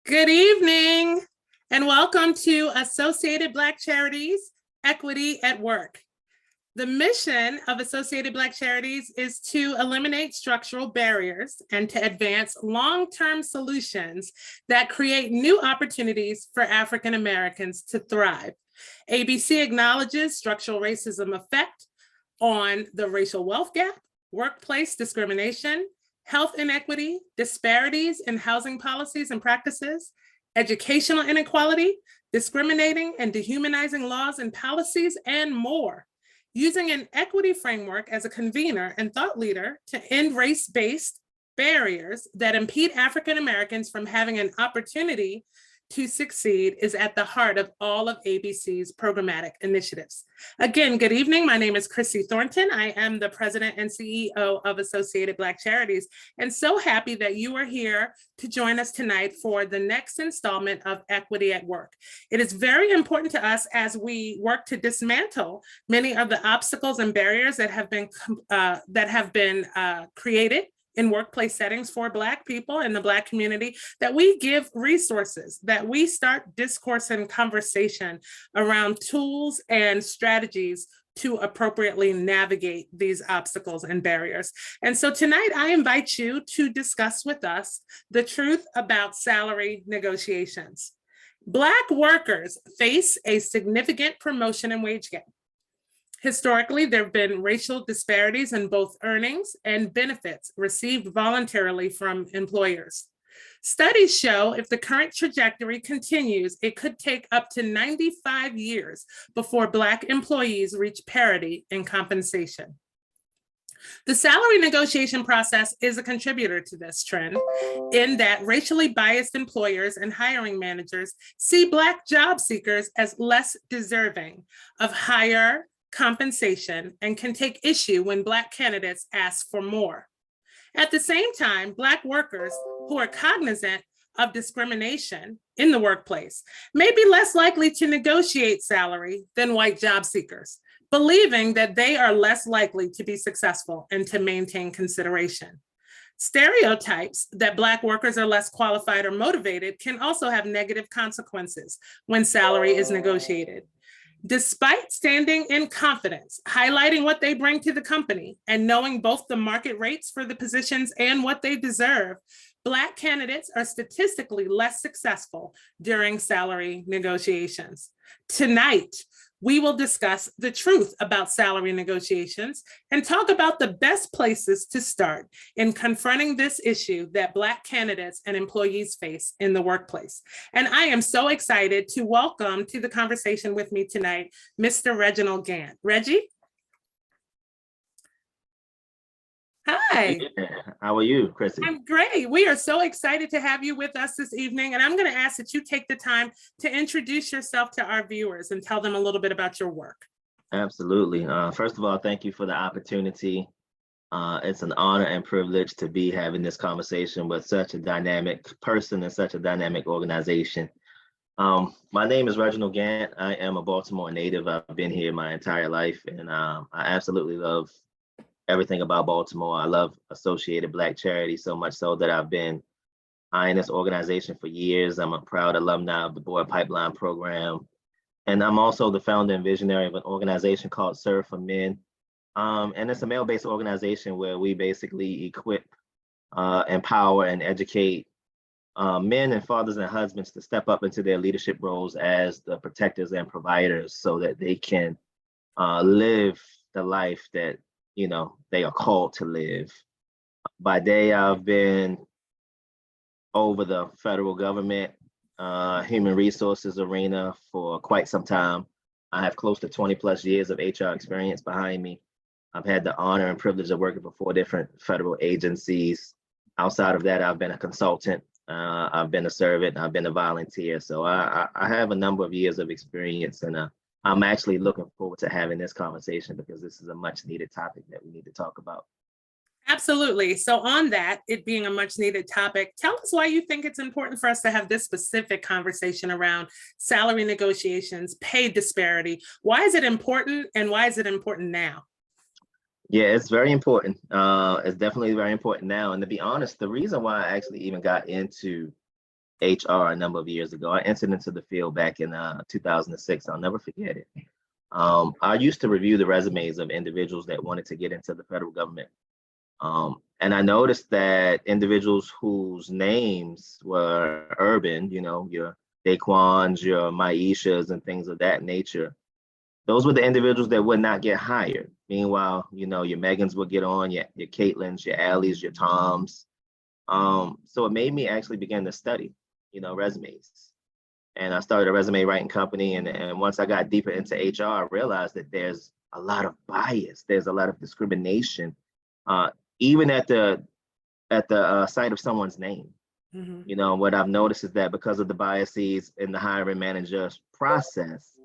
Good evening, and welcome to Associated Black Charities, Equity at Work. The mission of Associated Black Charities is to eliminate structural barriers and to advance long-term solutions that create new opportunities for African Americans to thrive. ABC acknowledges structural racism effect on the racial wealth gap, workplace discrimination, health inequity, disparities in housing policies and practices, educational inequality, discriminating and dehumanizing laws and policies, and more. Using an equity framework as a convener and thought leader to end race-based barriers that impede African Americans from having an opportunity to succeed is at the heart of all of ABC's programmatic initiatives. Again, good evening. My name is Chrissy Thornton. I am the president and CEO of Associated Black Charities, and so happy that you are here to join us tonight for the next installment of Equity at Work. It is very important to us as we work to dismantle many of the obstacles and barriers that have been created in workplace settings for Black people and the Black community, that we give resources, that we start discourse and conversation around tools and strategies to appropriately navigate these obstacles and barriers. And so tonight I invite you to discuss with us the truth about salary negotiations. Black workers face a significant promotion and wage gap. Historically, there have been racial disparities in both earnings and benefits received voluntarily from employers. Studies show if the current trajectory continues, it could take up to 95 years before Black employees reach parity in compensation. The salary negotiation process is a contributor to this trend in that racially biased employers and hiring managers see Black job seekers as less deserving of higher compensation and can take issue when Black candidates ask for more. At the same time, Black workers who are cognizant of discrimination in the workplace may be less likely to negotiate salary than white job seekers, believing that they are less likely to be successful and to maintain consideration. Stereotypes that Black workers are less qualified or motivated can also have negative consequences when salary is negotiated. Despite standing in confidence, highlighting what they bring to the company, and knowing both the market rates for the positions and what they deserve, Black candidates are statistically less successful during salary negotiations. Tonight, we will discuss the truth about salary negotiations and talk about the best places to start in confronting this issue that Black candidates and employees face in the workplace. And I am so excited to welcome to the conversation with me tonight, Mr. Reginald Gant. Reggie? Hi. Yeah. How are you, Chrissy? I'm great. We are so excited to have you with us this evening. And I'm going to ask that you take the time to introduce yourself to our viewers and tell them a little bit about your work. Absolutely. First of all, thank you for the opportunity. It's an honor and privilege to be having this conversation with such a dynamic person and such a dynamic organization. My name is Reginald Gant. I am a Baltimore native. I've been here my entire life, and I absolutely love everything about Baltimore. I love Associated Black Charities so much so that I've been in this organization for years. I'm a proud alumni of the Board Pipeline program. And I'm also the founder and visionary of an organization called Serve for Men. And it's a male-based organization where we basically equip, empower, and educate men and fathers and husbands to step up into their leadership roles as the protectors and providers so that they can live the life that they are called to live. By day, I've been over the federal government, human resources arena for quite some time. I have close to 20 plus years of HR experience behind me. I've had the honor and privilege of working for 4 different federal agencies. Outside of that, I've been a consultant, I've been a servant, I've been a volunteer. So I have a number of years of experience, and I'm actually looking forward to having this conversation because this is a much needed topic that we need to talk about. Absolutely. So on that, it being a much needed topic, tell us why you think it's important for us to have this specific conversation around salary negotiations, pay disparity. Why is it important, and why is it important now? Yeah, it's very important. It's definitely very important now. And to be honest, the reason why I actually even got into HR a number of years ago. I entered into the field back in 2006. I'll never forget it. I used to review the resumes of individuals that wanted to get into the federal government. And I noticed that individuals whose names were urban, your Daquans, your Maishas, and things of that nature, those were the individuals that would not get hired. Meanwhile, your Megans would get on, your Caitlins, your Allies, your Toms. So it made me actually begin to study, resumes. And I started a resume writing company. And once I got deeper into HR, I realized that there's a lot of bias. There's a lot of discrimination, even at the site of someone's name. Mhm. What I've noticed is that because of the biases in the hiring manager's process,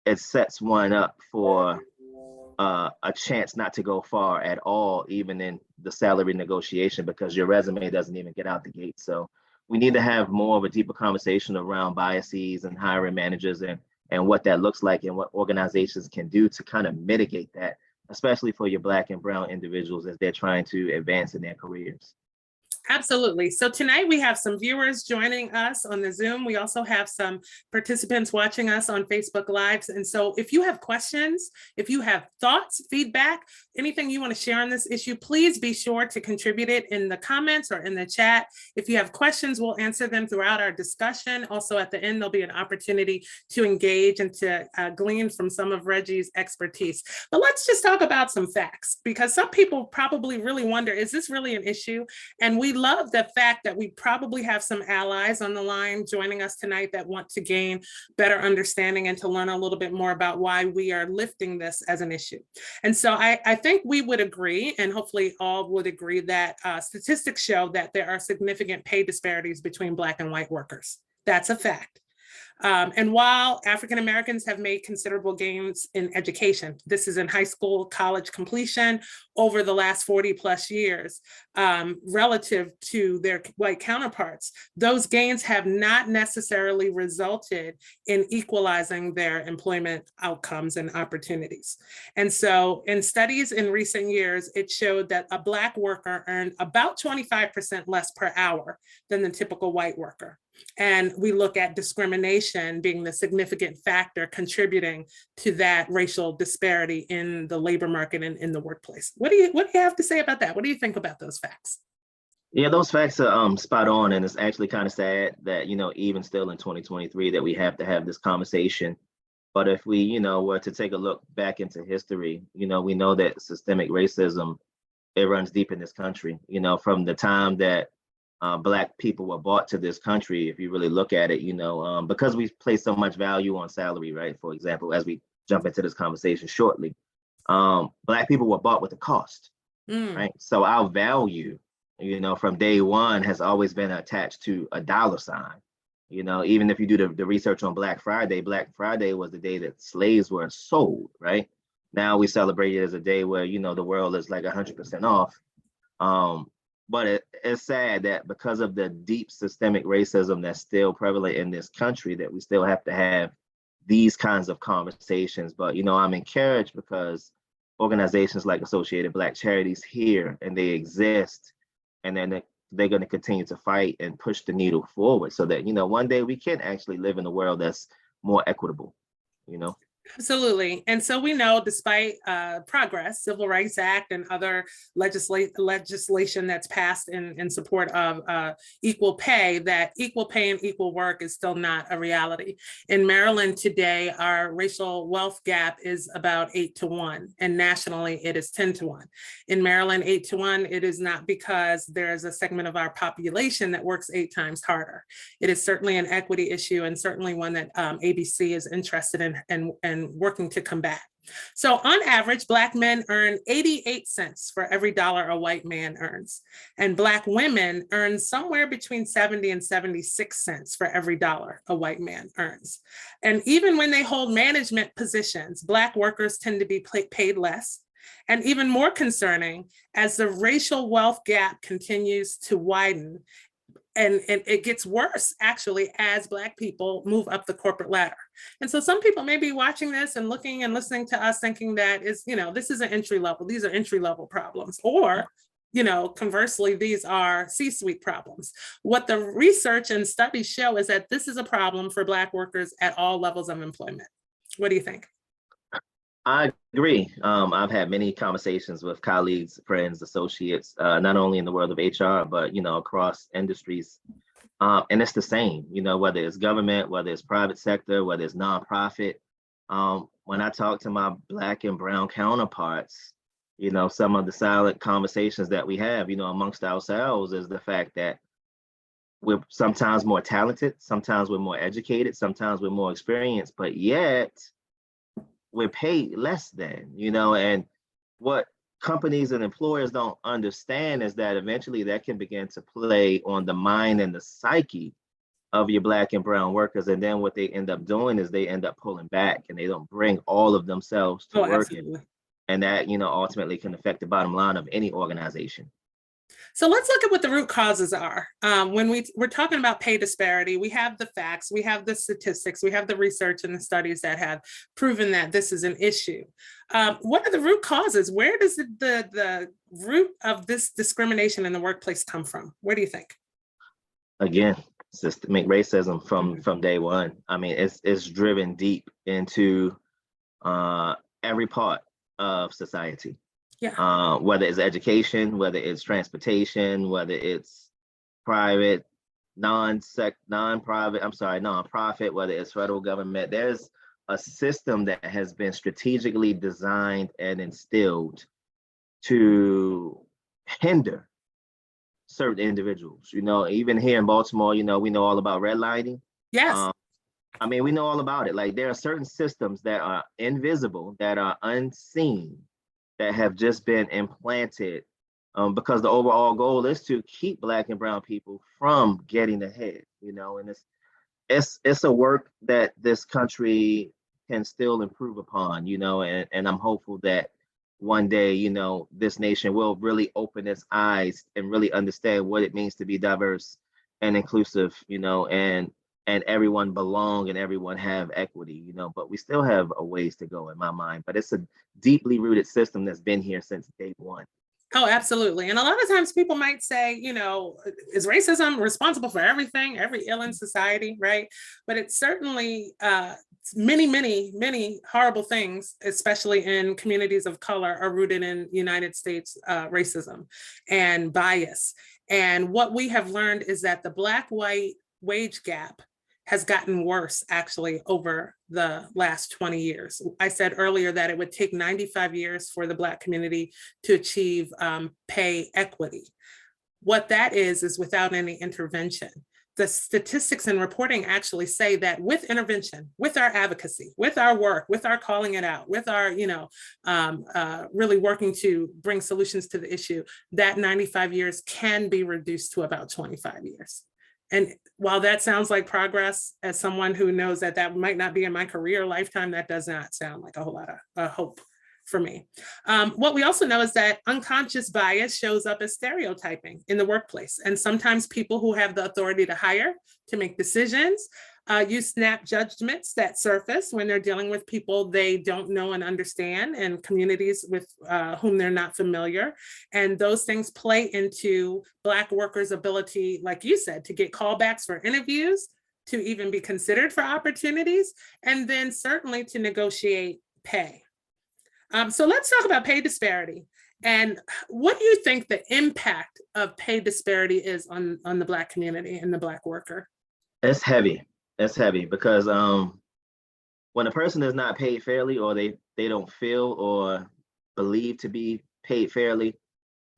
it sets one up for a chance not to go far at all, even in the salary negotiation, because your resume doesn't even get out the gate. So we need to have more of a deeper conversation around biases and hiring managers and what that looks like and what organizations can do to kind of mitigate that, especially for your Black and brown individuals as they're trying to advance in their careers. Absolutely. So tonight we have some viewers joining us on the Zoom. We also have some participants watching us on Facebook Lives. And so if you have questions, if you have thoughts, feedback, anything you want to share on this issue, please be sure to contribute it in the comments or in the chat. If you have questions, we'll answer them throughout our discussion. Also at the end, there'll be an opportunity to engage and to glean from some of Reggie's expertise. But let's just talk about some facts, because some people probably really wonder, is this really an issue? And we love the fact that we probably have some allies on the line joining us tonight that want to gain better understanding and to learn a little bit more about why we are lifting this as an issue. And so I think we would agree, and hopefully all would agree, that statistics show that there are significant pay disparities between Black and white workers. That's a fact. And while African Americans have made considerable gains in education, this is in high school, college completion over the last 40 plus years, relative to their white counterparts, those gains have not necessarily resulted in equalizing their employment outcomes and opportunities. And so in studies in recent years, it showed that a Black worker earned about 25% less per hour than the typical white worker. And we look at discrimination being the significant factor contributing to that racial disparity in the labor market and in the workplace. What do you have to say about that? What do you think about those facts? Yeah, those facts are spot on, and it's actually kind of sad that even still in 2023 that we have to have this conversation. But if we were to take a look back into history, we know that systemic racism, it runs deep in this country. From the time that Black people were brought to this country, if you really look at it, because we place so much value on salary, right? For example, as we jump into this conversation shortly, Black people were bought with a cost, right? So our value, from day one has always been attached to a dollar sign. Even if you do the research on Black Friday was the day that slaves were sold, right? Now we celebrate it as a day where, the world is like 100% off. But it's sad that because of the deep systemic racism that's still prevalent in this country, that we still have to have these kinds of conversations. But, I'm encouraged because organizations like Associated Black Charities here, and they exist, and then they're going to continue to fight and push the needle forward so that, one day we can actually live in a world that's more equitable, Absolutely. And so we know, despite progress, Civil Rights Act and other legislation that's passed in support of equal pay, that equal pay and equal work is still not a reality. In Maryland today, our racial wealth gap is about 8-1, and nationally it is 10-1. In Maryland, 8-1, it is not because there's a segment of our population that works 8 times harder. It is certainly an equity issue, and certainly one that ABC is interested in and working to combat. So on average, Black men earn 88 cents for every dollar a white man earns. And Black women earn somewhere between 70 and 76 cents for every dollar a white man earns. And even when they hold management positions, Black workers tend to be paid less. And even more concerning, as the racial wealth gap continues to widen, and it gets worse, actually, as Black people move up the corporate ladder. And so some people may be watching this and looking and listening to us thinking that this is an entry level, these are entry level problems. Or, conversely, these are C-suite problems. What the research and studies show is that this is a problem for Black workers at all levels of employment. What do you think? I agree. I've had many conversations with colleagues, friends, associates, not only in the world of HR, but across industries. And it's the same, whether it's government, whether it's private sector, whether it's nonprofit. When I talk to my Black and Brown counterparts, some of the silent conversations that we have, amongst ourselves is the fact that we're sometimes more talented, sometimes we're more educated, sometimes we're more experienced, but yet we're paid less than, and what companies and employers don't understand is that eventually that can begin to play on the mind and the psyche of your Black and Brown workers. And then what they end up doing is they end up pulling back and they don't bring all of themselves to Oh, work. absolutely. And that, ultimately can affect the bottom line of any organization. So let's look at what the root causes are. When we're talking about pay disparity, we have the facts, we have the statistics, we have the research and the studies that have proven that this is an issue. What are the root causes? Where does the root of this discrimination in the workplace come from? Where do you think? Again, systemic racism from day one. I mean, it's driven deep into every part of society. Yeah. Whether it's education, whether it's transportation, whether it's private, nonprofit, whether it's federal government, there's a system that has been strategically designed and instilled to hinder certain individuals. Even here in Baltimore, we know all about redlining. Yes. I mean, we know all about it. Like, there are certain systems that are invisible, that are unseen, that have just been implanted because the overall goal is to keep Black and Brown people from getting ahead, and it's a work that this country can still improve upon, and I'm hopeful that one day, this nation will really open its eyes and really understand what it means to be diverse and inclusive, and everyone belong and everyone have equity, but we still have a ways to go in my mind. But it's a deeply rooted system that's been here since day one. Oh, absolutely. And a lot of times people might say, is racism responsible for everything, every ill in society, right? But it's certainly many, many, many horrible things, especially in communities of color, are rooted in United States racism and bias. And what we have learned is that the Black-white wage gap has gotten worse actually over the last 20 years. I said earlier that it would take 95 years for the Black community to achieve pay equity. What that is without any intervention. The statistics and reporting actually say that with intervention, with our advocacy, with our work, with our calling it out, with our, really working to bring solutions to the issue, that 95 years can be reduced to about 25 years. And while that sounds like progress, as someone who knows that that might not be in my career lifetime, that does not sound like a whole lot of hope for me. What we also know is that unconscious bias shows up as stereotyping in the workplace. And sometimes people who have the authority to hire, to make decisions, use snap judgments that surface when they're dealing with people they don't know and understand, and communities with whom they're not familiar. And those things play into Black workers' ability, like you said, to get callbacks for interviews, to even be considered for opportunities, and then certainly to negotiate pay. So let's talk about pay disparity. And what do you think the impact of pay disparity is on the Black community and the Black worker? It's heavy. It's heavy because when a person is not paid fairly, or they don't feel or believe to be paid fairly,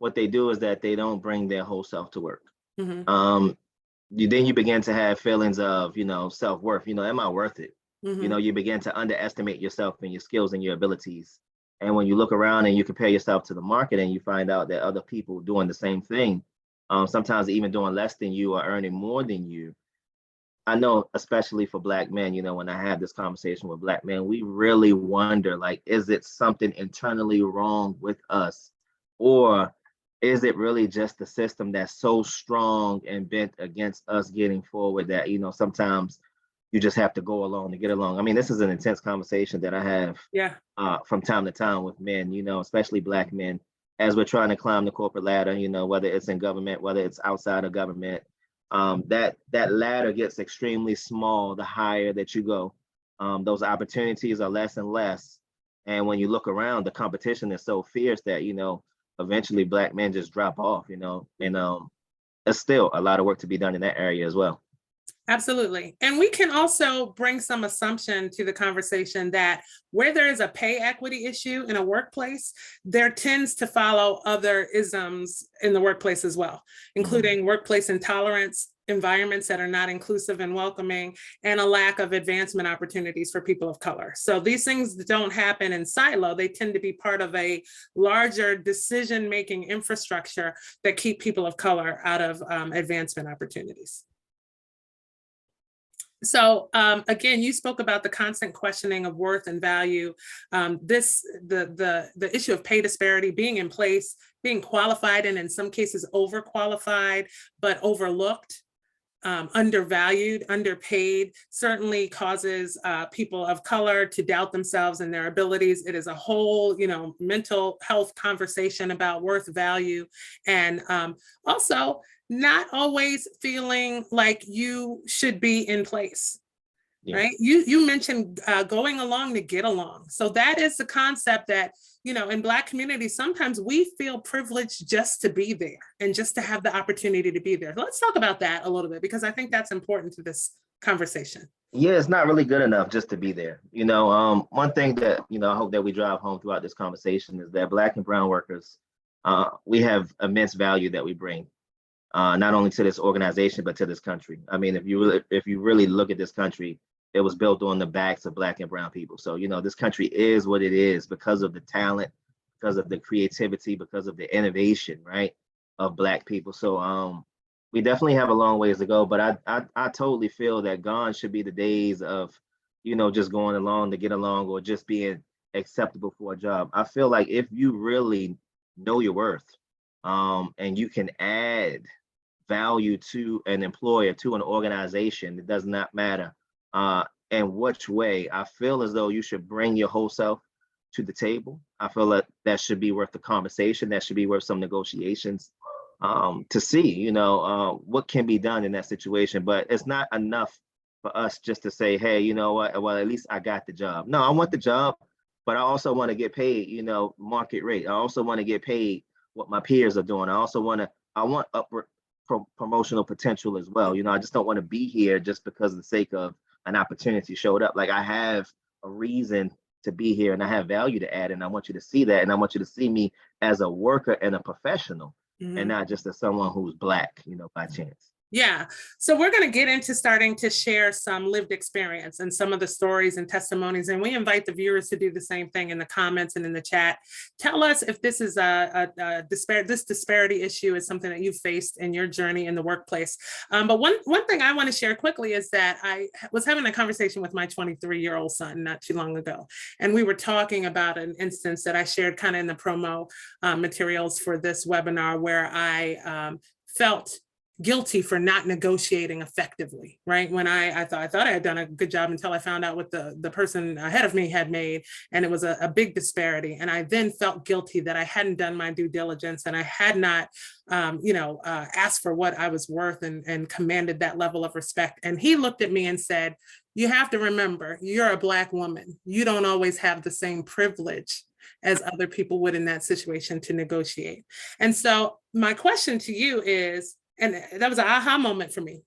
what they do is that they don't bring their whole self to work. Mm-hmm. Then you begin to have feelings of, self-worth. Am I worth it? Mm-hmm. You begin to underestimate yourself and your skills and your abilities. And when you look around and you compare yourself to the market and you find out that other people doing the same thing, sometimes even doing less than you or earning more than you. I know, especially for Black men, when I have this conversation with Black men, we really wonder, like, is it something internally wrong with us? Or is it really just the system that's so strong and bent against us getting forward that, sometimes you just have to go along to get along? I mean, this is an intense conversation that I have Yeah. from time to time with men, especially Black men, as we're trying to climb the corporate ladder, whether it's in government, whether it's outside of government, that ladder gets extremely small the higher that you go. Those opportunities are less and less. And when you look around, the competition is so fierce that, eventually Black men just drop off, and there's still a lot of work to be done in that area as well. Absolutely. And we can also bring some assumption to the conversation that where there is a pay equity issue in a workplace, there tends to follow other isms in the workplace as well, including workplace intolerance, environments that are not inclusive and welcoming, and a lack of advancement opportunities for people of color. So these things don't happen in silo. They tend to be part of a larger decision-making infrastructure that keep people of color out of advancement opportunities. So again, you spoke about the constant questioning of worth and value. The issue of pay disparity being in place, being qualified and in some cases overqualified, but overlooked, undervalued, underpaid, certainly causes people of color to doubt themselves and their abilities. It is a whole, mental health conversation about worth, value, and also not always feeling like you should be in place. Yeah. Right? You mentioned going along to get along. So that is the concept that, in Black communities, sometimes we feel privileged just to be there and just to have the opportunity to be there. Let's talk about that a little bit, because I think that's important to this conversation. Yeah, it's not really good enough just to be there. One thing that, I hope that we drive home throughout this conversation is that Black and brown workers, we have immense value that we bring. Not only to this organization, but to this country. I mean, if you really look at this country, it was built on the backs of Black and brown people. So, this country is what it is because of the talent, because of the creativity, because of the innovation, right, of Black people. So we definitely have a long ways to go, but I totally feel that gone should be the days of, just going along to get along or just being acceptable for a job. I feel like if you really know your worth, and you can add value to an employer, to an organization, it does not matter in which way. I feel as though you should bring your whole self to the table. I feel like that should be worth the conversation. That should be worth some negotiations to see, what can be done in that situation. But it's not enough for us just to say, hey, you know what? Well, at least I got the job. No, I want the job, but I also want to get paid, market rate. I also want to get paid what my peers are doing. I want upward promotional potential as well. I just don't want to be here just because of the sake of an opportunity showed up. Like, I have a reason to be here and I have value to add. And I want you to see that. And I want you to see me as a worker and a professional, and not just as someone who's Black, by chance. Yeah. So we're going to get into starting to share some lived experience and some of the stories and testimonies. And we invite the viewers to do the same thing in the comments and in the chat. Tell us if this is this disparity issue is something that you've faced in your journey in the workplace. But one thing I want to share quickly is that I was having a conversation with my 23-year-old son not too long ago. And we were talking about an instance that I shared kind of in the promo materials for this webinar where I felt guilty for not negotiating effectively, right? When I thought I had done a good job until I found out what the person ahead of me had made, and it was a big disparity. And I then felt guilty that I hadn't done my due diligence and I had not, asked for what I was worth and commanded that level of respect. And he looked at me and said, you have to remember, you're a Black woman. You don't always have the same privilege as other people would in that situation to negotiate. And so my question to you is, and that was an aha moment for me.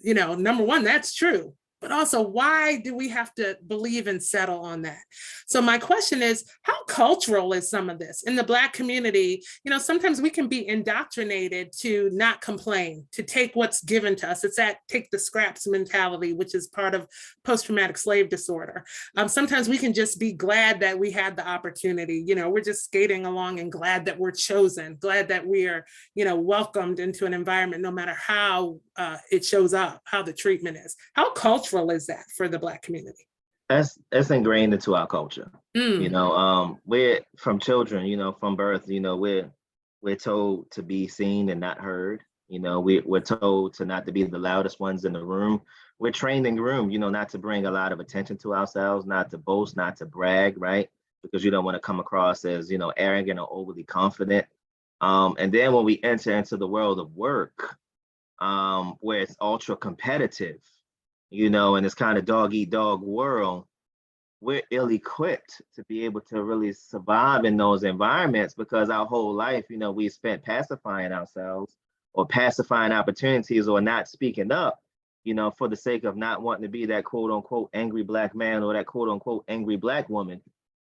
Number one, that's true. But also, why do we have to believe and settle on that? So my question is, how cultural is some of this? In the Black community, sometimes we can be indoctrinated to not complain, to take what's given to us. It's that take the scraps mentality, which is part of post-traumatic slave disorder. Sometimes we can just be glad that we had the opportunity. We're just skating along and glad that we're chosen, glad that we are, welcomed into an environment, no matter how it shows up, how the treatment is. How cultural is that for the Black community? That's ingrained into our culture. We're from children, from birth, we're told to be seen and not heard. We're told not to be the loudest ones in the room. We're trained and groomed, not to bring a lot of attention to ourselves, not to boast, not to brag, right? because you don't want to come across as, arrogant or overly confident. And then when we enter into the world of work, where it's ultra competitive, and it's kind of dog eat dog world, we're ill-equipped to be able to really survive in those environments, because our whole life, we spent pacifying ourselves or pacifying opportunities or not speaking up, for the sake of not wanting to be that quote unquote angry Black man or that quote unquote angry Black woman.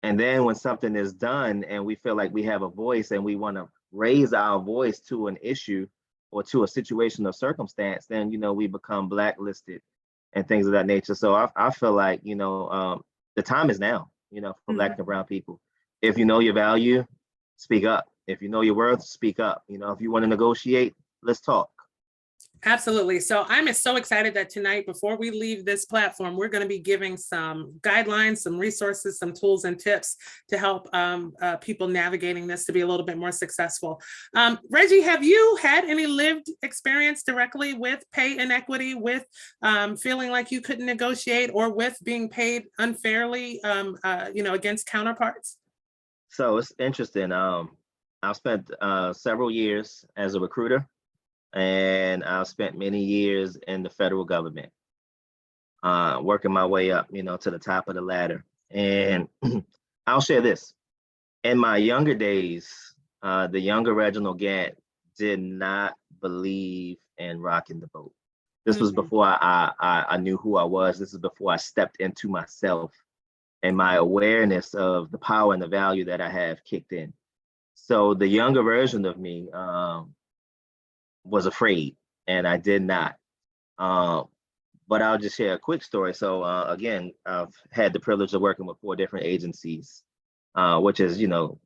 And then when something is done and we feel like we have a voice and we want to raise our voice to an issue or to a situation or circumstance, then, we become blacklisted and things of that nature. So I feel like, the time is now, for Black and brown people. If you know your value, speak up. If you know your worth, speak up. If you want to negotiate, let's talk. Absolutely. So I'm so excited that tonight, before we leave this platform, we're going to be giving some guidelines, some resources, some tools and tips to help people navigating this to be a little bit more successful. Reggie, have you had any lived experience directly with pay inequity, with feeling like you couldn't negotiate, or with being paid unfairly, against counterparts? So it's interesting. I've spent several years as a recruiter, and I've spent many years in the federal government, working my way up, to the top of the ladder. And I'll share this. In my younger days, the younger Reginald Gant did not believe in rocking the boat. This was before I knew who I was. This is before I stepped into myself, and my awareness of the power and the value that I have kicked in. So the younger version of me was afraid, and I did not. But I'll just share a quick story. So again, I've had the privilege of working with 4 different agencies, which is,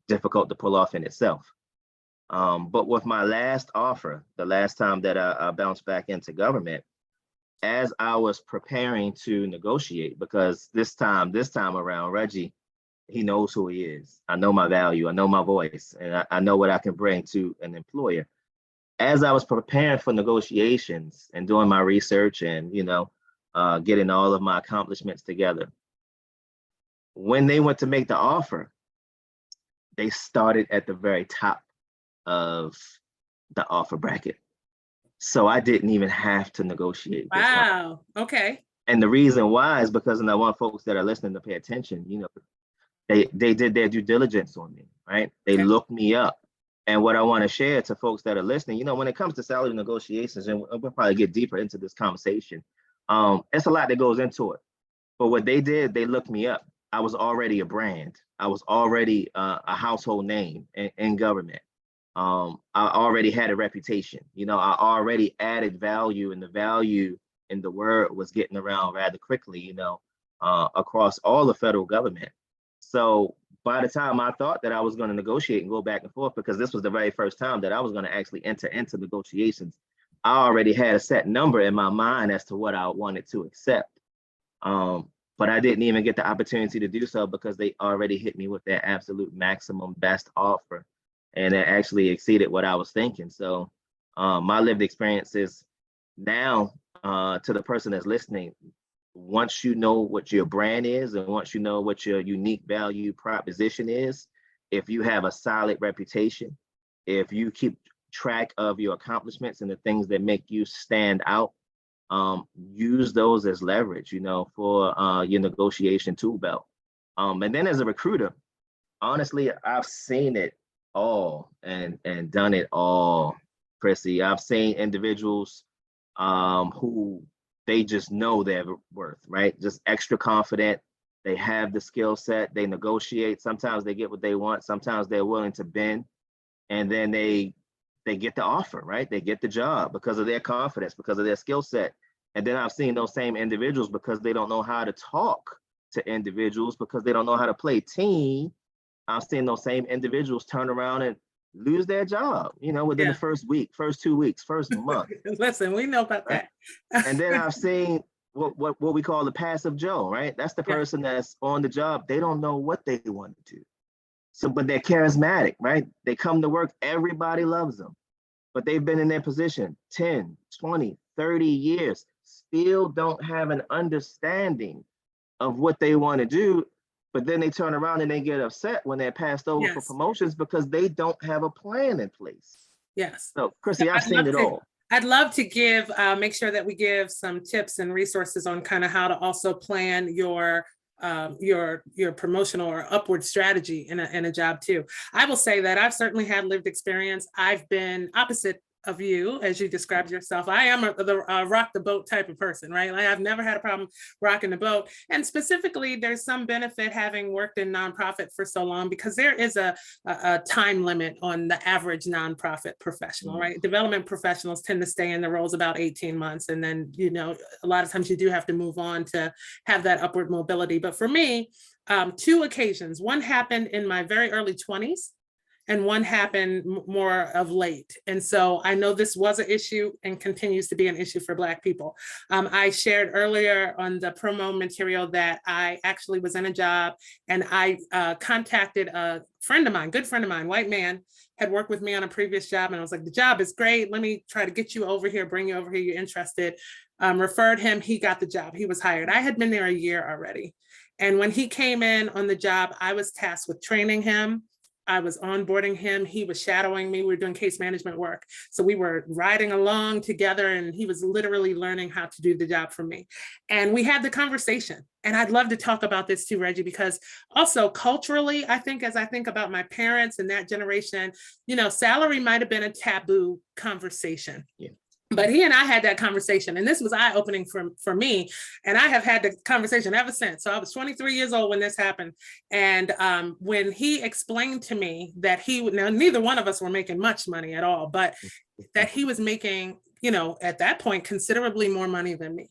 difficult to pull off in itself. But with my last offer, the last time that I bounced back into government, as I was preparing to negotiate, because this time around, Reggie, he knows who he is. I know my value, I know my voice, and I know what I can bring to an employer. As I was preparing for negotiations and doing my research and, getting all of my accomplishments together, when they went to make the offer, they started at the very top of the offer bracket. So I didn't even have to negotiate. Wow. Okay. And the reason why is because, and I want folks that are listening to pay attention, they did their due diligence on me, right? They looked me up. And what I want to share to folks that are listening, when it comes to salary negotiations, and we'll probably get deeper into this conversation, it's a lot that goes into it. But what they did, they looked me up. I was already a brand. I was already a household name in government. I already had a reputation. I already added value, and the value in the word was getting around rather quickly, across all the federal government. So by the time I thought that I was going to negotiate and go back and forth, because this was the very first time that I was going to actually enter into negotiations, I already had a set number in my mind as to what I wanted to accept. But I didn't even get the opportunity to do so because they already hit me with their absolute maximum best offer. And it actually exceeded what I was thinking. So my lived experience is now, to the person that's listening, once you know what your brand is and once you know what your unique value proposition is, if you have a solid reputation, if you keep track of your accomplishments and the things that make you stand out, use those as leverage, for your negotiation tool belt. And then as a recruiter, honestly, I've seen it all and done it all, Chrissy. I've seen individuals who they just know their worth, right? Just extra confident. They have the skill set. They negotiate. Sometimes they get what they want. Sometimes they're willing to bend, and then they get the offer, right? They get the job because of their confidence, because of their skill set. And then I've seen those same individuals, because they don't know how to talk to individuals, because they don't know how to play team. I've seen those same individuals turn around and lose their job, within the first week, first 2 weeks, first month. Listen, we know about that. And then I've seen what we call the passive Joe, right? That's the person that's on the job. They don't know what they want to do. So, but they're charismatic, right? They come to work, everybody loves them, but they've been in their position 10, 20, 30 years, still don't have an understanding of what they want to do. but then they turn around and they get upset when they're passed over for Yes, promotions because they don't have a plan in place. yes. So, So Chrissy, I've seen it all. I'd love to give, make sure that we give some tips and resources on kind of how to also plan your promotional or upward strategy in a job too. I will say that I've certainly had lived experience. I've been opposite of you, as you described yourself. I am the rock the boat type of person, right? Like I've never had a problem rocking the boat. And specifically, there's some benefit having worked in nonprofit for so long because there is a time limit on the average nonprofit professional, right? Development professionals tend to stay in the roles about 18 months. And then, a lot of times you do have to move on to have that upward mobility. But for me, two occasions. One happened in my very early 20s and one happened more of late. And so I know this was an issue and continues to be an issue for Black people. I shared earlier on the promo material that I actually was in a job and I contacted a friend of mine, good friend of mine, white man, had worked with me on a previous job. And I was like, the job is great. Let me try to get you over here, bring you over here. You're interested. Referred him, he got the job. He was hired. I had been there a year already. And when he came in on the job, I was tasked with training him. I was onboarding him. He was shadowing me. We were doing case management work. So we were riding along together and he was literally learning how to do the job for me. And we had the conversation. And I'd love to talk about this too, Reggie, because also culturally, I think as I think about my parents and that generation, salary might've been a taboo conversation. Yeah. But he and I had that conversation, and this was eye-opening for me. And I have had the conversation ever since. So I was 23 years old when this happened. And when he explained to me that now neither one of us were making much money at all, but that he was making, at that point, considerably more money than me.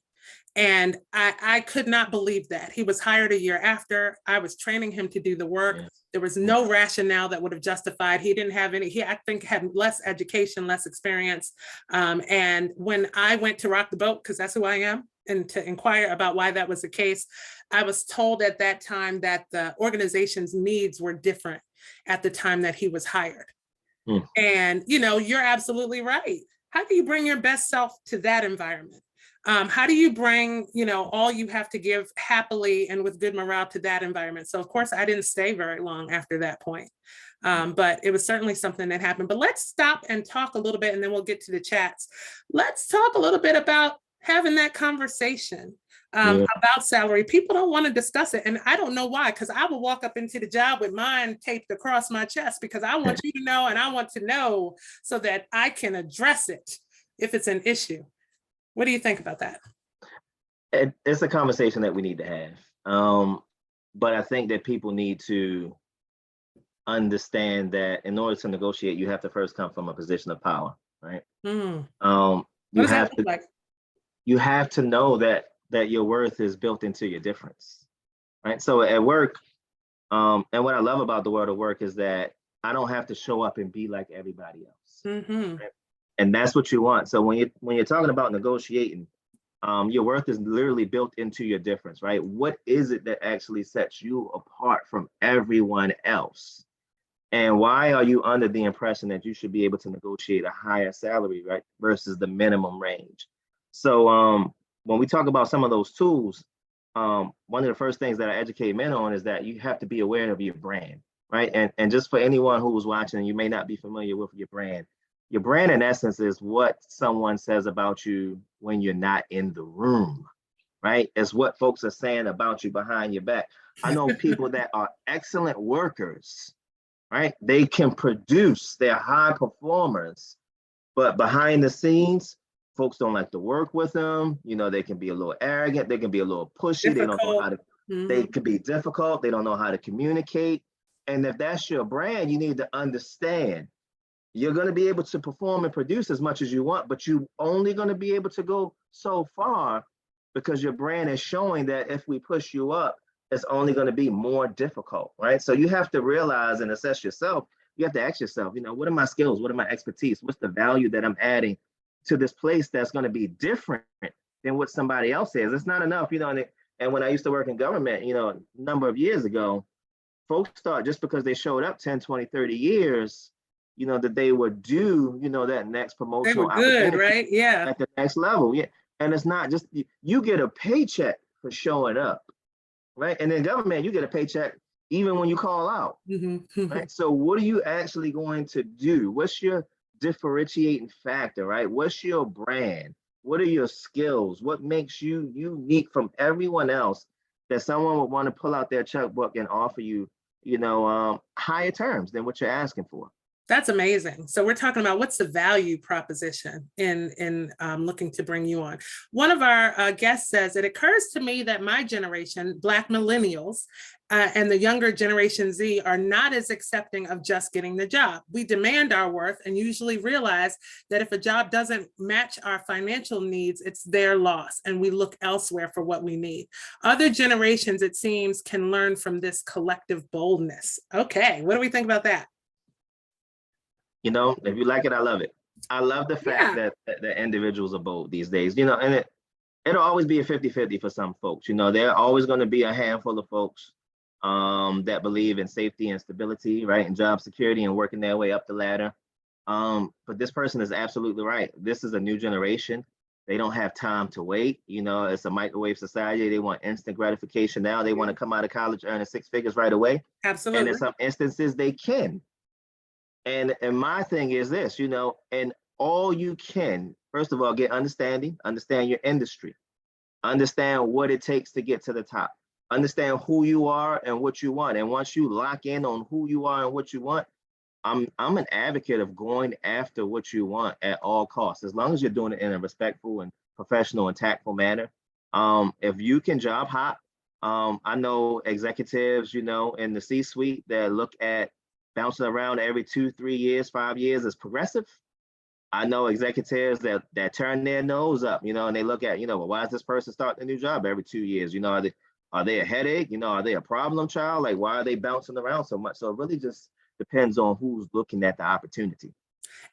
And I could not believe that. He was hired a year after. I was training him to do the work. Yeah. There was no rationale that would have justified. He didn't have any, I think had less education, less experience. And when I went to rock the boat, because that's who I am, and to inquire about why that was the case, I was told at that time that the organization's needs were different at the time that he was hired. Mm. And, you're absolutely right. How do you bring your best self to that environment? How do you bring, all you have to give happily and with good morale to that environment? So of course I didn't stay very long after that point, but it was certainly something that happened. But let's stop and talk a little bit and then we'll get to the chats. Let's talk a little bit about having that conversation about salary. People don't want to discuss it. And I don't know why, because I will walk up into the job with mine taped across my chest because I want you to know and I want to know so that I can address it if it's an issue. What do you think about that? It's a conversation that we need to have. But I think that people need to understand that in order to negotiate, you have to first come from a position of power, right? Mm. You have to know that your worth is built into your difference, right? So at work, and what I love about the world of work is that I don't have to show up and be like everybody else. Mm-hmm. Right? And that's what you want. So when you're talking about negotiating, your worth is literally built into your difference, right? What is it that actually sets you apart from everyone else? And why are you under the impression that you should be able to negotiate a higher salary, right, versus the minimum range? So when we talk about some of those tools, one of the first things that I educate men on is that you have to be aware of your brand, right? And just for anyone who's watching, you may not be familiar with your brand. Your brand, in essence, is what someone says about you when you're not in the room, right? It's what folks are saying about you behind your back. I know people that are excellent workers, right? They can produce, they're high performers, but behind the scenes, folks don't like to work with them. They can be a little arrogant, they can be a little pushy, they don't know how to, they could be difficult, they don't know how to communicate. And if that's your brand, you need to understand you're going to be able to perform and produce as much as you want, but you're only going to be able to go so far because your brand is showing that if we push you up, it's only going to be more difficult, right? So you have to realize and assess yourself. You have to ask yourself, what are my skills? What are my expertise? What's the value that I'm adding to this place that's going to be different than what somebody else is? It's not enough, and when I used to work in government, a number of years ago, folks thought just because they showed up 10, 20, 30 years, that they would do, that next promotional they were good, right? Yeah. At the next level. Yeah. And it's not just, you get a paycheck for showing up, right? And in government, you get a paycheck even when you call out, Mhm. right? So what are you actually going to do? What's your differentiating factor, right? What's your brand? What are your skills? What makes you unique from everyone else that someone would want to pull out their checkbook and offer you, higher terms than what you're asking for? That's amazing. So we're talking about what's the value proposition in looking to bring you on. One of our guests says, it occurs to me that my generation, Black millennials, and the younger Generation Z are not as accepting of just getting the job. We demand our worth and usually realize that if a job doesn't match our financial needs, it's their loss, and we look elsewhere for what we need. Other generations, it seems, can learn from this collective boldness. Okay, what do we think about that? If you like it, I love it. I love the fact Yeah, that individuals are bold these days, and it'll always be a 50-50 for some folks. There are always going to be a handful of folks that believe in safety and stability, right, and job security and working their way up the ladder. But this person is absolutely right. This is a new generation. They don't have time to wait. It's a microwave society. They want instant gratification now. They want to come out of college earning six figures right away. And in absolutely. some instances, they can. And my thing is this, and all you can, first of all, get understand your industry, understand what it takes to get to the top, understand who you are and what you want. And once you lock in on who you are and what you want, I'm an advocate of going after what you want at all costs, as long as you're doing it in a respectful and professional and tactful manner. If you can job hop, I know executives, in the C-suite that look at bouncing around every 2, 3 years, 5 years as progressive. I know executives that turn their nose up, and they look at, well, why is this person starting a new job every 2 years? Are they a headache? Are they a problem child? Like, why are they bouncing around so much? So it really just depends on who's looking at the opportunity.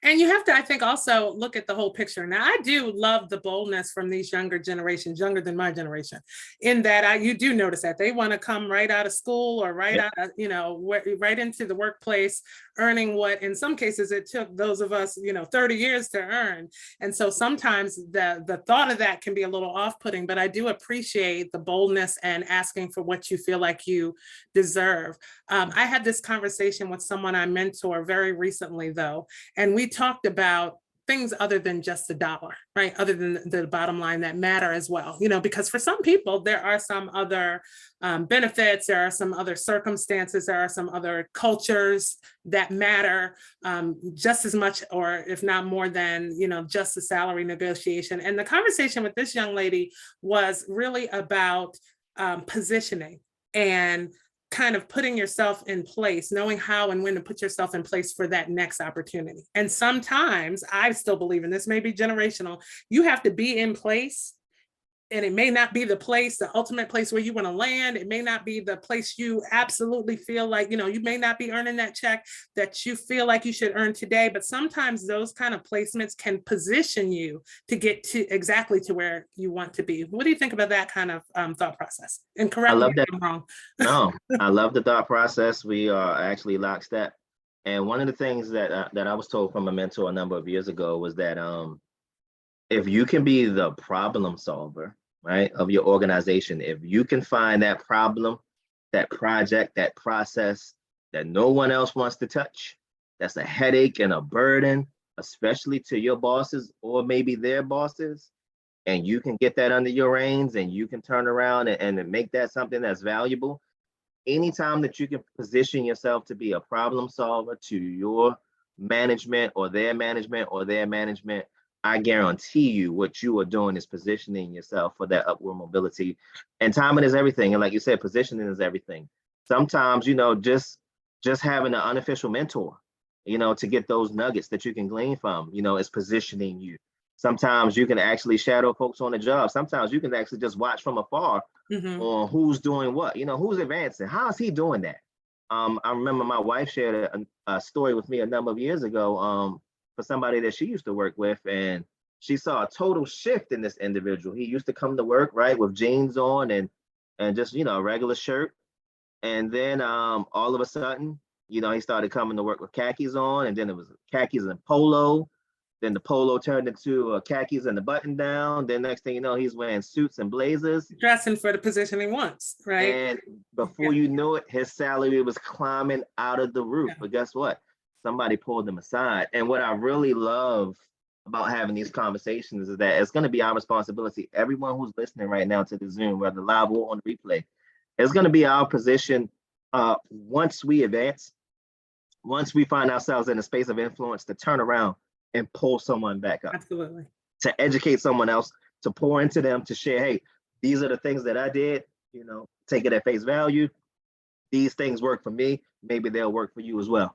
And you have to, I think, also look at the whole picture. Now, I do love the boldness from these younger generations, younger than my generation, in that you do notice that they want to come right out of school or right Yep. out of, right into the workplace, earning what in some cases it took those of us, 30 years to earn. And so sometimes the thought of that can be a little off-putting, but I do appreciate the boldness and asking for what you feel like you deserve. I had this conversation with someone I mentor very recently, though, and we talked about things other than just the dollar, right? Other than the bottom line that matter as well, because for some people, there are some other benefits, there are some other circumstances, there are some other cultures that matter just as much, or if not more than, just the salary negotiation. And the conversation with this young lady was really about positioning and kind of putting yourself in place, knowing how and when to put yourself in place for that next opportunity. And sometimes I still believe, and this may be generational, you have to be in place, and it may not be the ultimate place where you want to land. It may not be the place you absolutely feel like, you may not be earning that check that you feel like you should earn today, but sometimes those kind of placements can position you to get to exactly to where you want to be. What do you think about that kind of thought process? And I correct me love that. if I'm wrong. No, I love the thought process. We are actually lockstep. And one of the things that I was told from a mentor a number of years ago was that if you can be the problem solver, right, of your organization, if you can find that problem, that project, that process that no one else wants to touch, that's a headache and a burden, especially to your bosses or maybe their bosses, and you can get that under your reins and you can turn around and make that something that's valuable. Anytime that you can position yourself to be a problem solver to your management or their management or their management, I guarantee you what you are doing is positioning yourself for that upward mobility. And timing is everything. And like you said, positioning is everything. Sometimes, just having an unofficial mentor, to get those nuggets that you can glean from, is positioning you. Sometimes you can actually shadow folks on the job. Sometimes you can actually just watch from afar Mm-hmm. on who's doing what, who's advancing. How is he doing that? I remember my wife shared a story with me a number of years ago for somebody that she used to work with, and she saw a total shift in this individual. He used to come to work, right, with jeans on and just, a regular shirt. And then all of a sudden, he started coming to work with khakis on, and then it was khakis and polo. Then the polo turned into khakis and the button down. Then next thing you know, he's wearing suits and blazers. Dressing for the position he wants, right? And before you knew it, his salary was climbing out of the roof. Yeah. But guess what? Somebody pulled him aside. And what I really love about having these conversations is that it's going to be our responsibility. Everyone who's listening right now to the Zoom, whether live or on replay, it's going to be our position once we advance, once we find ourselves in a space of influence, to turn around and pull someone back up. Absolutely. To educate someone else, to pour into them, to share, hey, these are the things that I did, take it at face value. These things work for me. Maybe they'll work for you as well.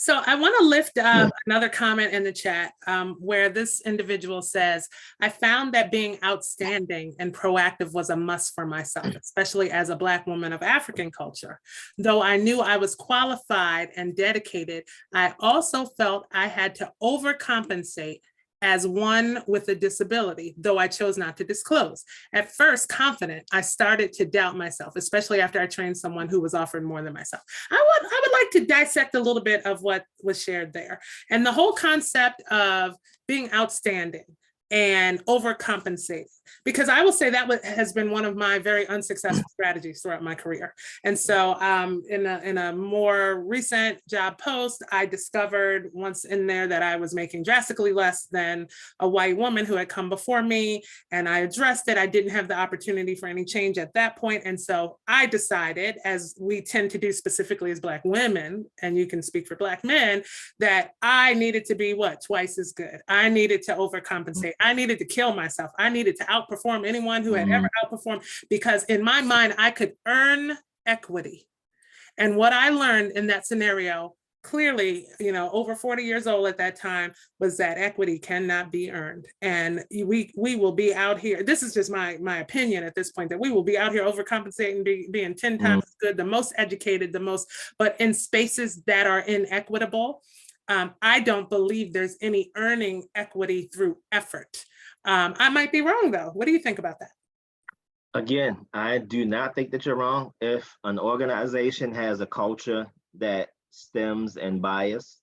So I want to lift up another comment in the chat where this individual says, I found that being outstanding and proactive was a must for myself, especially as a Black woman of African culture. Though I knew I was qualified and dedicated, I also felt I had to overcompensate as one with a disability, though I chose not to disclose. At first, confident, I started to doubt myself, especially after I trained someone who was offered more than myself. I would like to dissect a little bit of what was shared there. And the whole concept of being outstanding and overcompensating, because I will say that has been one of my very unsuccessful strategies throughout my career. And so in a more recent job post, I discovered once in there that I was making drastically less than a white woman who had come before me, and I addressed it. I didn't have the opportunity for any change at that point. And so I decided, as we tend to do specifically as Black women, and you can speak for Black men, that I needed to be twice as good. I needed to overcompensate. I needed to kill myself. I needed to outperform anyone who had ever outperformed, because in my mind, I could earn equity. And what I learned in that scenario, clearly, over 40 years old at that time, was that equity cannot be earned. And we will be out here. This is just my opinion at this point, that we will be out here overcompensating, being 10 times as good, the most educated, but in spaces that are inequitable. I don't believe there's any earning equity through effort. I might be wrong, though. What do you think about that? Again, I do not think that you're wrong. If an organization has a culture that stems and bias,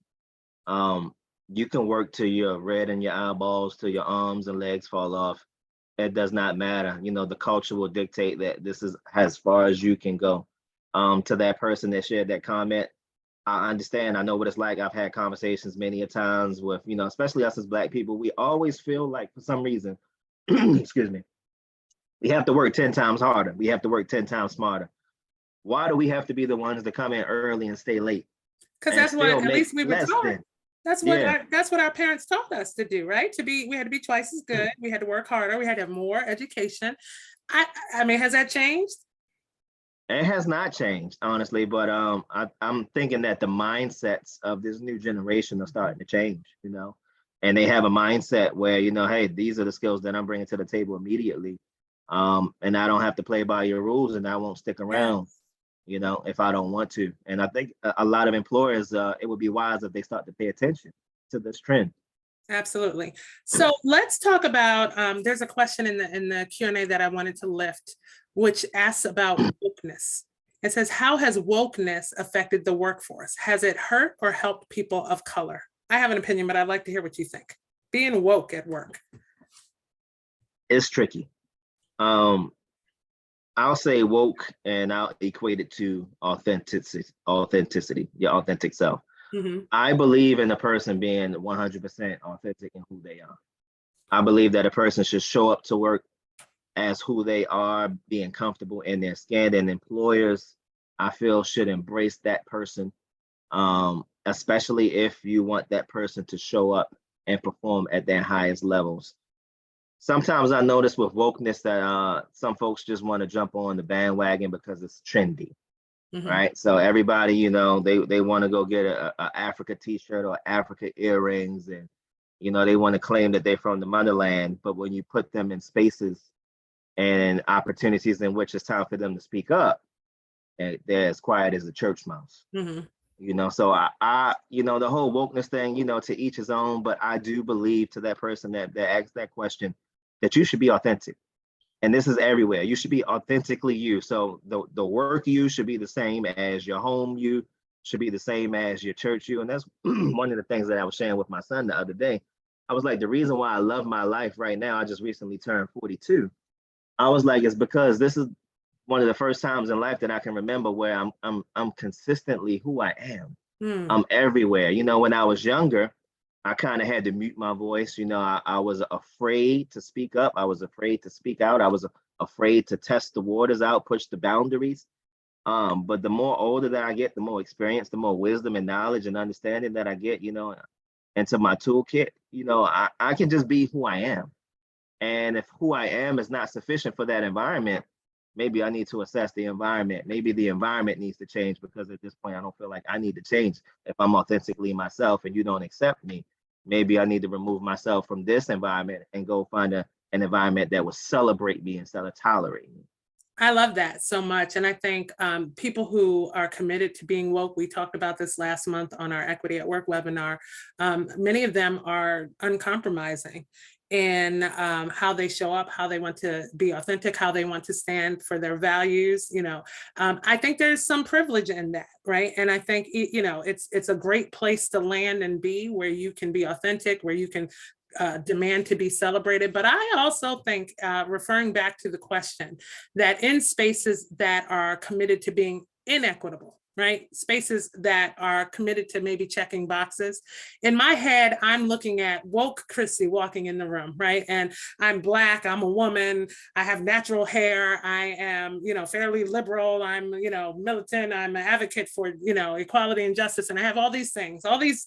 you can work till you're red in your eyeballs, till your arms and legs fall off. It does not matter. The culture will dictate that this is as far as you can go. To that person that shared that comment, I understand. I know what it's like. I've had conversations many a times with, especially us as Black people. We always feel like, for some reason, excuse me, we have to work 10 times harder. We have to work 10 times smarter. Why do we have to be the ones that come in early and stay late? Because that's what at least we were taught. That's what our parents taught us to do, right? We had to be twice as good. We had to work harder. We had to have more education. I mean, has that changed? It has not changed, honestly, but I'm thinking that the mindsets of this new generation are starting to change, and they have a mindset where, hey, these are the skills that I'm bringing to the table immediately, and I don't have to play by your rules, and I won't stick around, if I don't want to. And I think a lot of employers, it would be wise if they start to pay attention to this trend. Absolutely. So let's talk about, there's a question in the Q&A that I wanted to lift, which asks about wokeness. It says, how has wokeness affected the workforce? Has it hurt or helped people of color? I have an opinion, but I'd like to hear what you think. Being woke at work. It's tricky. I'll say woke, and I'll equate it to authenticity, your authentic self. Mm-hmm. I believe in a person being 100% authentic in who they are. I believe that a person should show up to work as who they are, being comfortable in their skin, and employers, I feel, should embrace that person, especially if you want that person to show up and perform at their highest levels. Sometimes I notice with wokeness that some folks just want to jump on the bandwagon because it's trendy, right? So everybody, they want to go get a Africa t-shirt or Africa earrings, and, they want to claim that they're from the motherland. But when you put them in spaces and opportunities in which it's time for them to speak up, and they're as quiet as a church mouse. So I the whole wokeness thing, to each his own, but I do believe, to that person that asked that question, that you should be authentic. And this is everywhere. You should be authentically you. So the work you should be the same as your home you, should be the same as your church you. And that's one of the things that I was sharing with my son the other day. I was like, the reason why I love my life right now, I just recently turned 42. I was like, it's because this is one of the first times in life that I can remember where I'm consistently who I am. Mm. I'm everywhere. When I was younger, I kind of had to mute my voice. I was afraid to speak up. I was afraid to speak out. I was afraid to test the waters out, push the boundaries. But the more older that I get, the more experience, the more wisdom and knowledge and understanding that I get, into my toolkit, I can just be who I am. And if who I am is not sufficient for that environment, maybe I need to assess the environment. Maybe the environment needs to change, because at this point, I don't feel like I need to change. If I'm authentically myself and you don't accept me, maybe I need to remove myself from this environment and go find an environment that will celebrate me instead of tolerate me. I love that so much. And I think people who are committed to being woke, we talked about this last month on our Equity at Work webinar, many of them are uncompromising in how they show up, how they want to be authentic, how they want to stand for their values. I think there's some privilege in that, right? And I think, it's a great place to land and be, where you can be authentic, where you can demand to be celebrated. But I also think, referring back to the question, that in spaces that are committed to being inequitable, right? Spaces that are committed to maybe checking boxes. In my head, I'm looking at woke Chrissy walking in the room, right? And I'm Black, I'm a woman, I have natural hair, I am, fairly liberal, I'm, militant, I'm an advocate for, equality and justice. And I have all these things, all these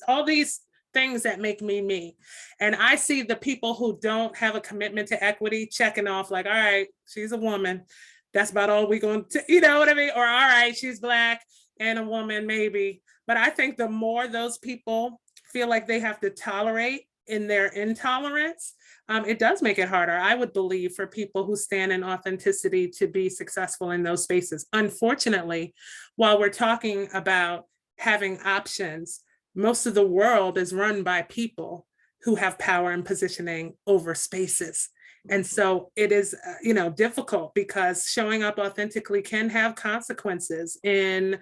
things that make me me. And I see the people who don't have a commitment to equity checking off like, all right, she's a woman. That's about all we're going to, you know what I mean? Or all right, she's Black and a woman, maybe. But I think the more those people feel like they have to tolerate in their intolerance, it does make it harder, I would believe, for people who stand in authenticity to be successful in those spaces. Unfortunately, while we're talking about having options, most of the world is run by people who have power and positioning over spaces. And so it is, difficult, because showing up authentically can have consequences in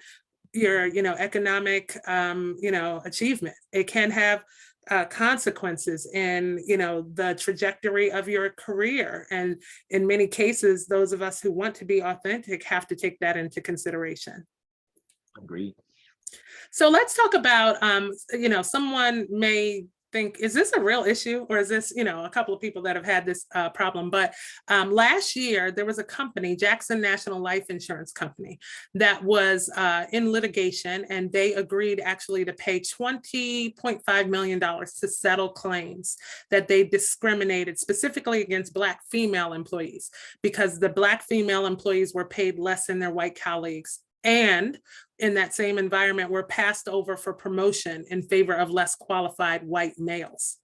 your, economic, achievement. It can have consequences in, the trajectory of your career. And in many cases, those of us who want to be authentic have to take that into consideration. Agreed. So let's talk about, someone may think, is this a real issue, or is this, a couple of people that have had this problem? But last year, there was a company, Jackson National Life Insurance Company, that was in litigation, and they agreed actually to pay $20.5 million to settle claims that they discriminated specifically against Black female employees, because the Black female employees were paid less than their white colleagues, and in that same environment were passed over for promotion in favor of less qualified white males.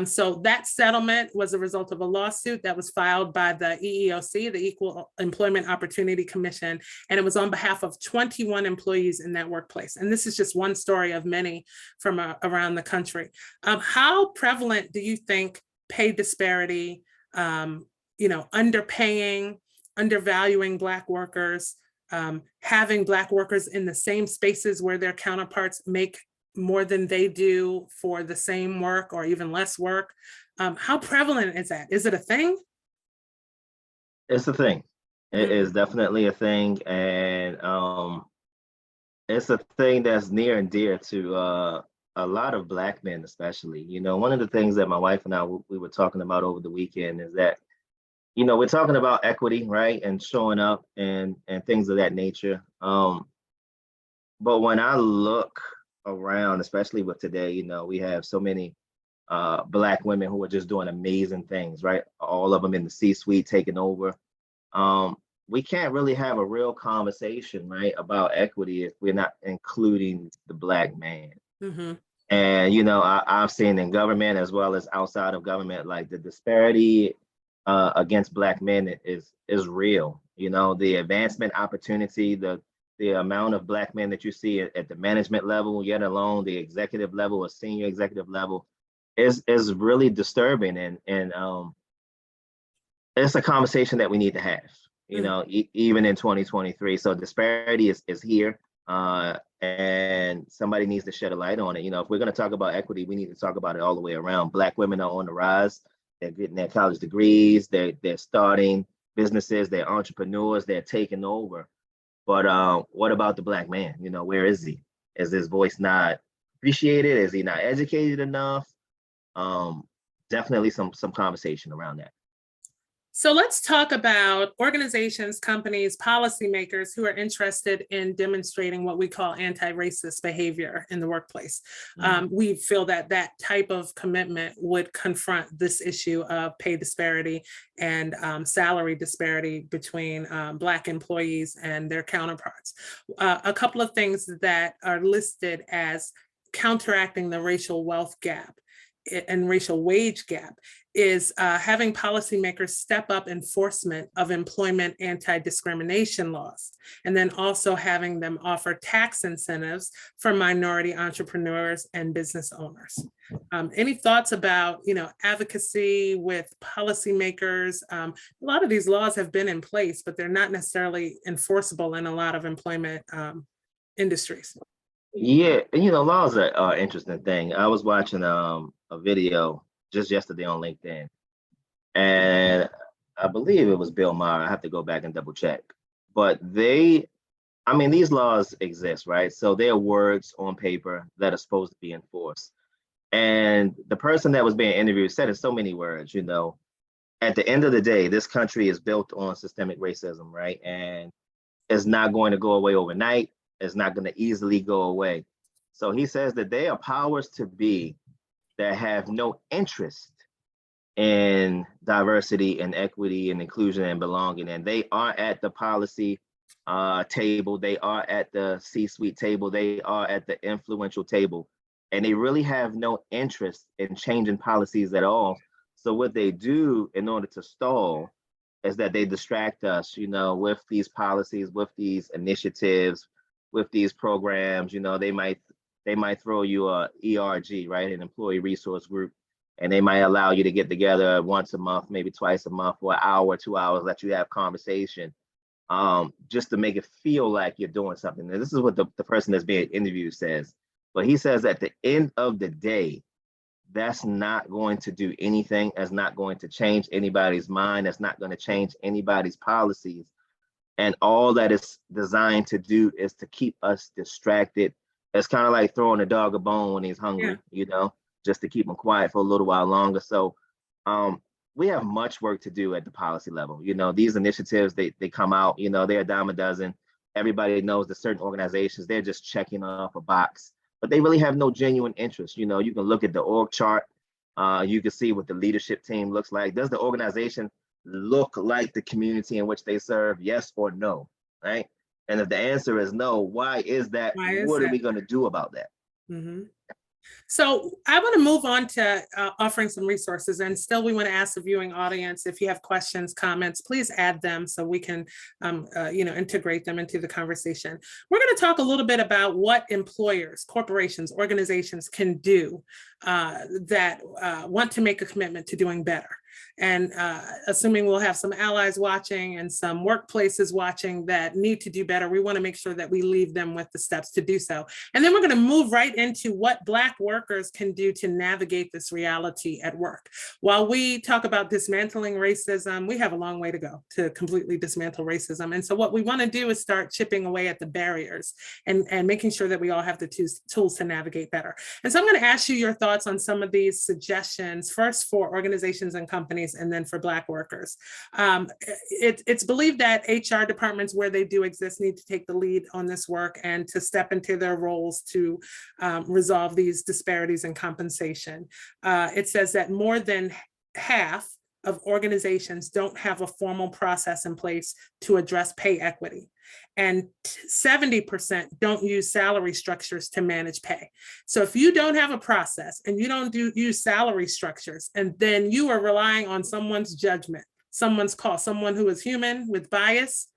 So that settlement was a result of a lawsuit that was filed by the EEOC, the Equal Employment Opportunity Commission, and it was on behalf of 21 employees in that workplace. And this is just one story of many from around the country. How prevalent do you think pay disparity, underpaying, undervaluing Black workers, having Black workers in the same spaces where their counterparts make more than they do for the same work or even less work? How prevalent is that? Is it a thing? It's a thing. It is definitely a thing. And it's a thing that's near and dear to a lot of Black men, especially. One of the things that my wife and I, we were talking about over the weekend is that we're talking about equity, right? And showing up and things of that nature. But when I look around, especially with today, we have so many Black women who are just doing amazing things, right? All of them in the C-suite taking over. We can't really have a real conversation, right, about equity if we're not including the Black man. Mm-hmm. And, I've seen in government as well as outside of government, like the disparity against Black men is real. The advancement opportunity, the amount of Black men that you see at the management level, yet alone the executive level or senior executive level, is really disturbing. And it's a conversation that we need to have, even in 2023. So disparity is here. and somebody needs to shed a light on it. You know, if we're going to talk about equity, we need to talk about it all the way around. Black women are on the rise. They're getting their college degrees. They're starting businesses. They're entrepreneurs. They're taking over. But what about the Black man? You know, where is he? Is his voice not appreciated? Is he not educated enough? Definitely some conversation around that. So let's talk about organizations, companies, policymakers who are interested in demonstrating what we call anti-racist behavior in the workplace. We feel that that type of commitment would confront this issue of pay disparity and salary disparity between Black employees and their counterparts. A couple of things that are listed as counteracting the racial wealth gap and racial wage gap is having policymakers step up enforcement of employment anti-discrimination laws, and then also having them offer tax incentives for minority entrepreneurs and business owners. Any thoughts about, advocacy with policymakers? A lot of these laws have been in place, but they're not necessarily enforceable in a lot of employment industries. Yeah, laws are an interesting thing. I was watching a video just yesterday on LinkedIn, and I believe it was Bill Maher. I have to go back and double check. But these laws exist, right? So they are words on paper that are supposed to be enforced. And the person that was being interviewed said in so many words, at the end of the day, this country is built on systemic racism, right? And it's not going to go away overnight. It's not going to easily go away. So he says that there are powers to be that have no interest in diversity and equity and inclusion and belonging. And they are at the policy table. They are at the C-suite table. They are at the influential table. And they really have no interest in changing policies at all. So what they do in order to stall is that they distract us, with these policies, with these initiatives, with these programs. They might throw you a ERG, right, an employee resource group, and they might allow you to get together once a month, maybe twice a month, for an hour, 2 hours, let you have conversation, just to make it feel like you're doing something. And this is what the person that's being interviewed says. But he says at the end of the day, that's not going to do anything. That's not going to change anybody's mind. That's not going to change anybody's policies. And all that is designed to do is to keep us distracted. It's kind of like throwing a dog a bone when he's hungry, just to keep him quiet for a little while longer. So we have much work to do at the policy level. These initiatives, they come out, they're a dime a dozen. Everybody knows that certain organizations, they're just checking off a box, but they really have no genuine interest. You can look at the org chart. You can see what the leadership team looks like. Does the organization look like the community in which they serve? Yes or no, right? And if the answer is no, why is that? What are we going to do about that? Mm-hmm. So I want to move on to offering some resources, and still we want to ask the viewing audience, if you have questions, comments, please add them so we can integrate them into the conversation. We're going to talk a little bit about what employers, corporations, organizations can do that want to make a commitment to doing better. And assuming we'll have some allies watching and some workplaces watching that need to do better, we want to make sure that we leave them with the steps to do so. And then we're going to move right into what Black workers can do to navigate this reality at work. While we talk about dismantling racism, we have a long way to go to completely dismantle racism. And so what we want to do is start chipping away at the barriers and making sure that we all have the tools to navigate better. And so I'm going to ask you your thoughts on some of these suggestions, first for organizations and companies, and then for Black workers. It's believed that HR departments, where they do exist, need to take the lead on this work and to step into their roles to resolve these disparities in compensation. It says that more than half of organizations don't have a formal process in place to address pay equity. And 70% don't use salary structures to manage pay. So if you don't have a process and you don't use salary structures, and then you are relying on someone's judgment, someone's call, someone who is human with bias,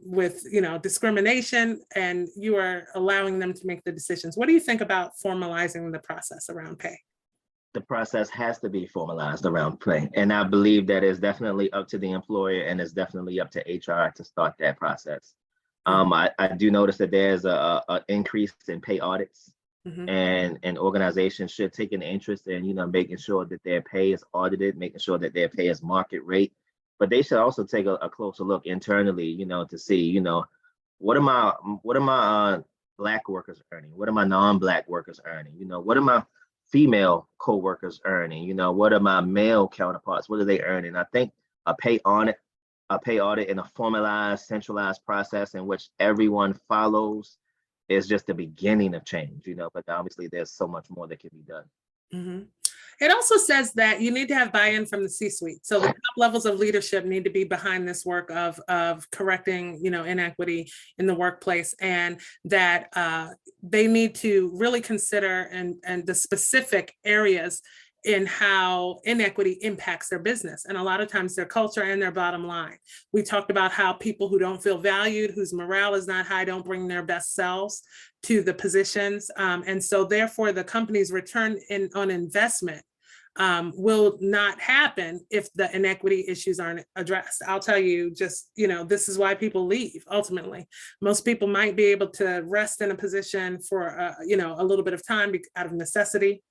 with discrimination, and you are allowing them to make the decisions. What do you think about formalizing the process around pay? The process has to be formalized around pay. And I believe that it's definitely up to the employer, and it's definitely up to HR to start that process. I do notice that there's a increase in pay audits, Mhm. and organizations should take an interest in, making sure that their pay is audited, making sure that their pay is market rate. But they should also take a closer look internally, to see, what are my Black workers earning? What are my non-Black workers earning? What are my female co-workers earning? What are my male counterparts? What are they earning? I think a pay audit, in a formalized, centralized process in which everyone follows is just the beginning of change, but obviously there's so much more that can be done. Mhm. It also says that you need to have buy-in from the C-suite. So the top levels of leadership need to be behind this work of correcting, inequity in the workplace, and that they need to really consider and the specific areas in how inequity impacts their business, and a lot of times their culture and their bottom line. We talked about how people who don't feel valued, whose morale is not high, don't bring their best selves to the positions, and so therefore the company's return on investment will not happen if the inequity issues aren't addressed. I'll tell you, just, this is why people leave ultimately. Most people might be able to rest in a position for, a little bit of time out of necessity,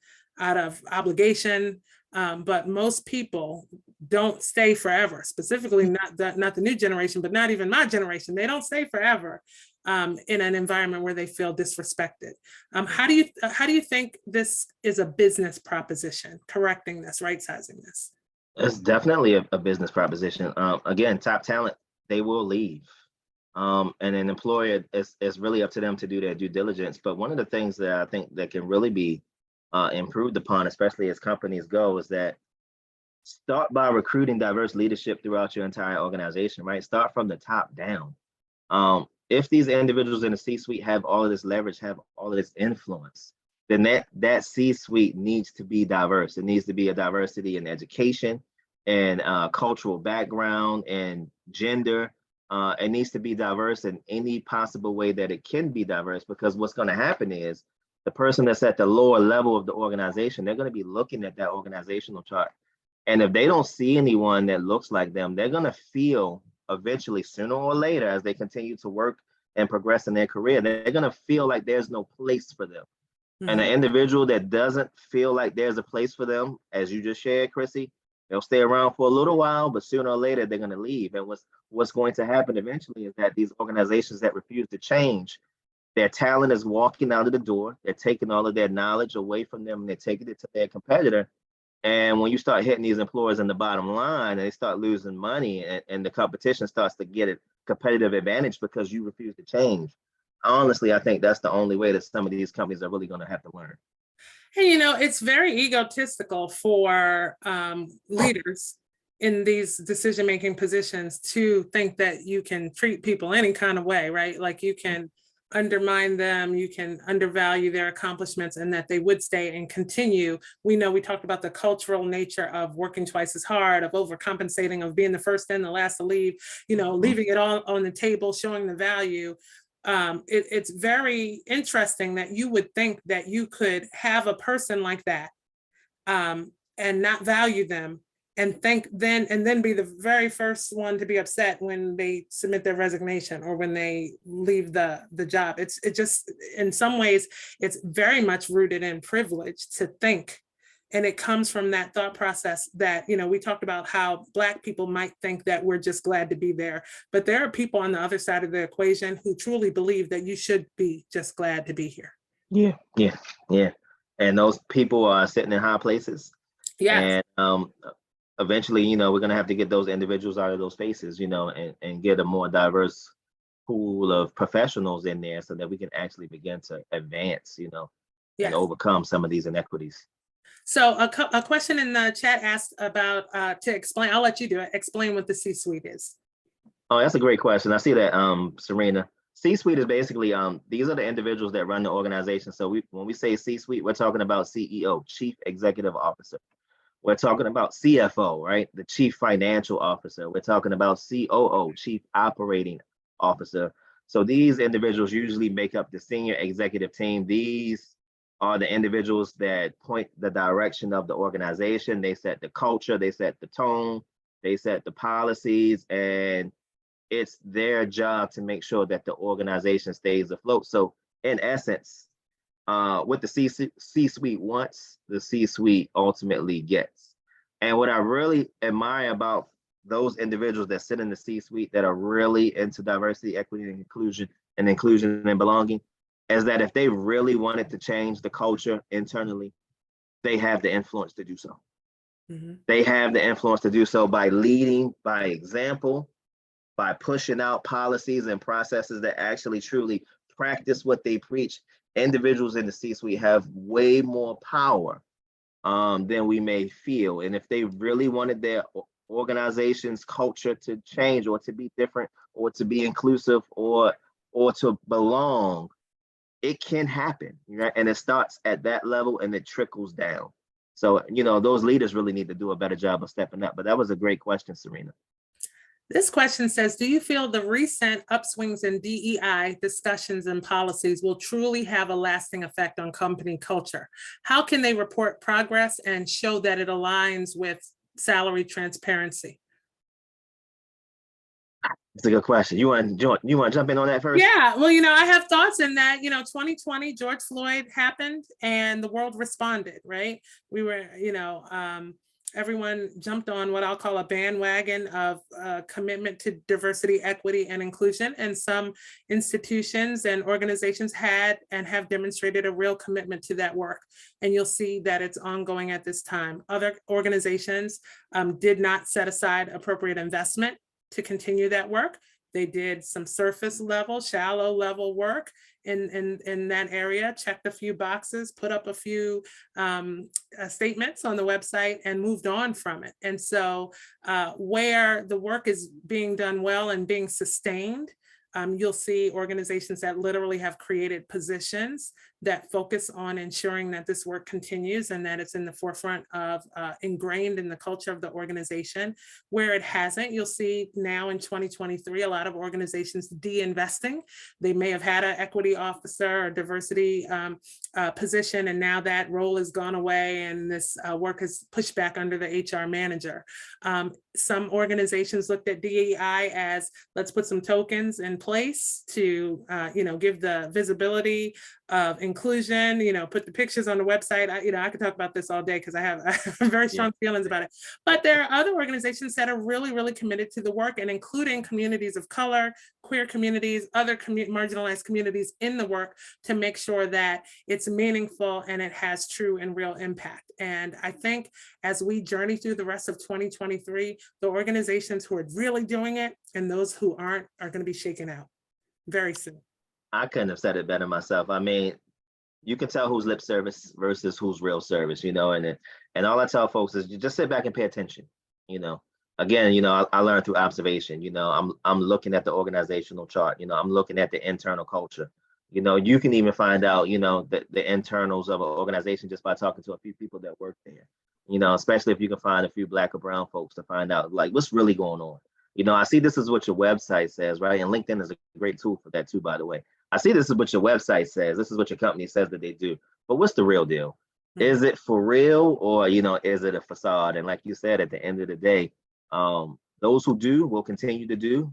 out of obligation, but most people don't stay forever, specifically not the new generation, but not even my generation. They don't stay forever in an environment where they feel disrespected. How do you think this is a business proposition, correcting this, right sizing this? It's definitely a business proposition. Again, top talent, they will leave. And an employer, it's really up to them to do their due diligence. But one of the things that I think that can really be improved upon, especially as companies go, is that start by recruiting diverse leadership throughout your entire organization, right? Start from the top down. If these individuals in the C-suite have all of this leverage, have all of this influence, then that C-suite needs to be diverse. It needs to be a diversity in education and cultural background and gender. It needs to be diverse in any possible way that it can be diverse, because what's going to happen is the person that's at the lower level of the organization, they're going to be looking at that organizational chart. And if they don't see anyone that looks like them, they're going to feel eventually, sooner or later, as they continue to work and progress in their career, they're going to feel like there's no place for them. Mm-hmm. And an individual that doesn't feel like there's a place for them, as you just shared, Chrissy, they'll stay around for a little while, but sooner or later, they're going to leave. And what's going to happen eventually is that these organizations that refuse to change, their talent is walking out of the door. They're taking all of their knowledge away from them, and they're taking it to their competitor. And when you start hitting these employers in the bottom line, and they start losing money, and the competition starts to get a competitive advantage because you refuse to change. Honestly, I think that's the only way that some of these companies are really going to have to learn. Hey, it's very egotistical for leaders in these decision-making positions to think that you can treat people any kind of way, right? Like you can undermine them, you can undervalue their accomplishments, and that they would stay and continue. We know we talked about the cultural nature of working twice as hard, of overcompensating, of being the first in, the last to leave, leaving it all on the table, showing the value. It's very interesting that you would think that you could have a person like that and not value them, and then be the very first one to be upset when they submit their resignation or when they leave the job. It just, in some ways, it's very much rooted in privilege to think. And it comes from that thought process that, we talked about how Black people might think that we're just glad to be there. But there are people on the other side of the equation who truly believe that you should be just glad to be here. Yeah. And those people are sitting in high places. Yeah. And eventually, we're going to have to get those individuals out of those spaces, and get a more diverse pool of professionals in there so that we can actually begin to advance, and overcome some of these inequities. So a question in the chat asked about, to explain, I'll let you do it, explain what the C-suite is. Oh, that's a great question. I see that, Serena. C-suite is basically, these are the individuals that run the organization. So when we say C-suite, we're talking about CEO, Chief Executive Officer. We're talking about CFO, right? The Chief Financial Officer. We're talking about COO, Chief Operating Officer. So these individuals usually make up the senior executive team. These are the individuals that point the direction of the organization. They set the culture, they set the tone, they set the policies, and it's their job to make sure that the organization stays afloat. So in essence, what the C-suite wants, the C-suite ultimately gets. And what I really admire about those individuals that sit in the C-suite that are really into diversity, equity, and inclusion and belonging, is that if they really wanted to change the culture internally, they have the influence to do so. Mhm. They have the influence to do so by leading by example, by pushing out policies and processes that actually truly practice what they preach. Individuals in the C-suite have way more power than we may feel. And if they really wanted their organization's culture to change or to be different or to be inclusive or to belong, it can happen, right? And it starts at that level and it trickles down. So, those leaders really need to do a better job of stepping up. But that was a great question, Serena. This question says, do you feel the recent upswings in DEI discussions and policies will truly have a lasting effect on company culture? How can they report progress and show that it aligns with salary transparency? It's a good question. You want to jump in on that first? Yeah, well, I have thoughts in that, 2020, George Floyd happened and the world responded, right? We were, everyone jumped on what I'll call a bandwagon of commitment to diversity, equity, and inclusion. And some institutions and organizations had and have demonstrated a real commitment to that work. And you'll see that it's ongoing at this time. Other organizations did not set aside appropriate investment to continue that work. They did some surface level, shallow level work in that area, checked a few boxes, put up a few statements on the website and moved on from it. And so where the work is being done well and being sustained, you'll see organizations that literally have created positions that focus on ensuring that this work continues and that it's in the forefront of ingrained in the culture of the organization. Where it hasn't, you'll see now in 2023, a lot of organizations de-investing. They may have had an equity officer or diversity position, and now that role has gone away and this work is pushed back under the HR manager. Some organizations looked at DEI as, let's put some tokens in place to give the visibility of inclusion, put the pictures on the website. I could talk about this all day because I have very strong feelings about it. But there are other organizations that are really, really committed to the work, and including communities of color, queer communities, other marginalized communities in the work, to make sure that it's meaningful and it has true and real impact. And I think as we journey through the rest of 2023, the organizations who are really doing it and those who aren't are going to be shaken out very soon. I couldn't have said it better myself. I mean, you can tell who's lip service versus who's real service, and all I tell folks is you just sit back and pay attention. Again, I learned through observation. I'm looking at the organizational chart. I'm looking at the internal culture. You can even find out, the internals of an organization just by talking to a few people that work there. Especially if you can find a few Black or brown folks to find out like what's really going on. I see this is what your website says, right? And LinkedIn is a great tool for that too, by the way. I see this is what your website says. This is what your company says that they do. But what's the real deal? Mm-hmm. Is it for real, or is it a facade? And like you said, at the end of the day, those who do will continue to do.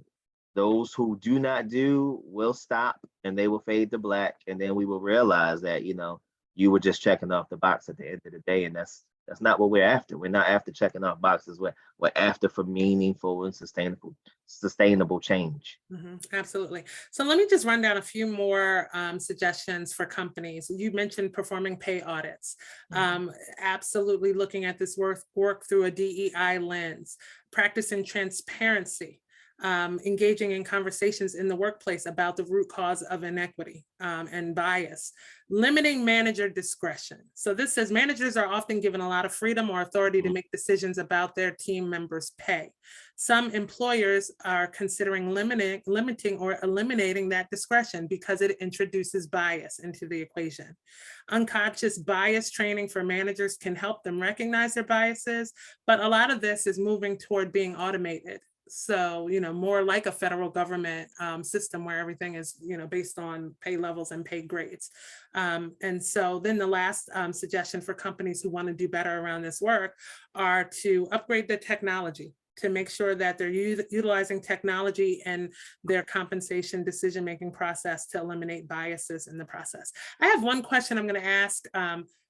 Those who do not do will stop, and they will fade to black. And then we will realize that you were just checking off the box at the end of the day, and that's not what we're after. We're not after checking off boxes. We're after for meaningful and sustainable change. Mm-hmm, absolutely. So let me just run down a few more suggestions for companies. You mentioned performing pay audits. Absolutely looking at this work through a DEI lens, practicing transparency. Engaging in conversations in the workplace about the root cause of inequity and bias, limiting manager discretion. So this says managers are often given a lot of freedom or authority to make decisions about their team members' pay. Some employers are considering limiting or eliminating that discretion because it introduces bias into the equation. Unconscious bias training for managers can help them recognize their biases, but a lot of this is moving toward being automated. So, more like a federal government system where everything is, based on pay levels and pay grades. And so then the last suggestion for companies who want to do better around this work are to upgrade the technology. to make sure that they're utilizing technology in their compensation decision-making process to eliminate biases in the process. I have one question I'm going to ask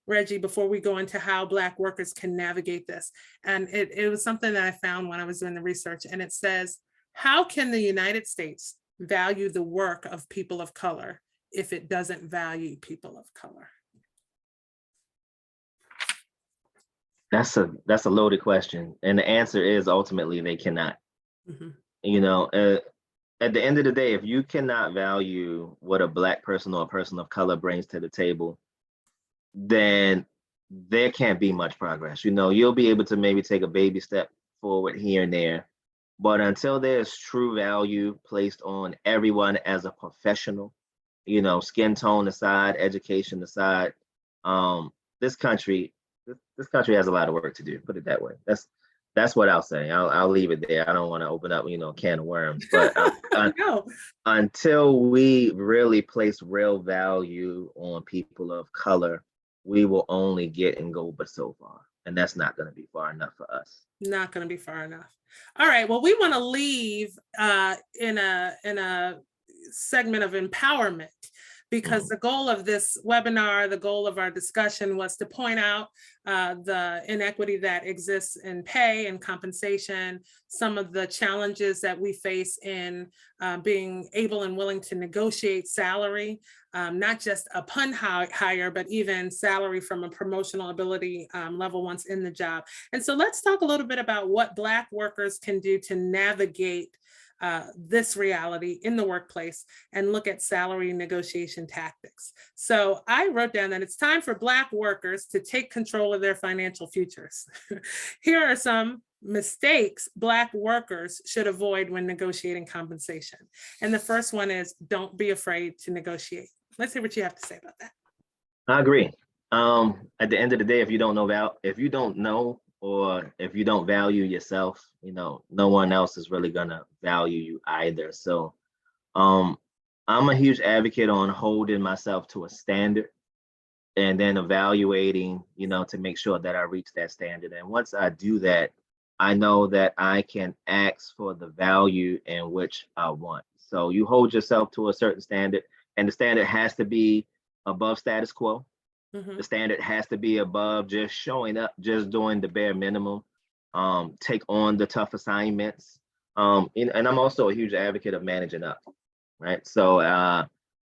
Reggie before we go into how Black workers can navigate this. And it was something that I found when I was doing the research, and it says, how can the United States value the work of people of color if it doesn't value people of color? That's a loaded question, and the answer is ultimately they cannot. Mhm. You know, at the end of the day, if you cannot value what a Black person or a person of color brings to the table, then there can't be much progress. You know, you'll be able to maybe take a baby step forward here and there, but until there's true value placed on everyone as a professional, you know, skin tone aside, education aside, this country, this country has a lot of work to do. Put it that way. That's what I'll say. I'll leave it there. I don't want to open up, you know, a can of worms, but No. until we really place real value on people of color, we will only get and go but so far, and that's not going to be far enough for us. Not going to be far enough. All right. Well, we want to leave in a segment of empowerment, because the goal of this webinar, the goal of our discussion was to point out the inequity that exists in pay and compensation, some of the challenges that we face in being able and willing to negotiate salary, not just upon hire, but even salary from a promotional ability level once in the job. And so let's talk a little bit about what Black workers can do to navigate this reality in the workplace and look at salary negotiation tactics. So I wrote down that it's time for Black workers to take control of their financial futures. Here are some mistakes Black workers should avoid when negotiating compensation. And the first one is, don't be afraid to negotiate. Let's hear what you have to say about that. I agree. At the end of the day, if you don't know or if you don't value yourself, you know, no one else is really gonna value you either. So I'm a huge advocate on holding myself to a standard and then evaluating, you know, to make sure that I reach that standard. And once I do that, I know that I can ask for the value in which I want. So you hold yourself to a certain standard, and the standard has to be above status quo. The standard has to be above just showing up, just doing the bare minimum, take on the tough assignments. And I'm also a huge advocate of managing up, right? So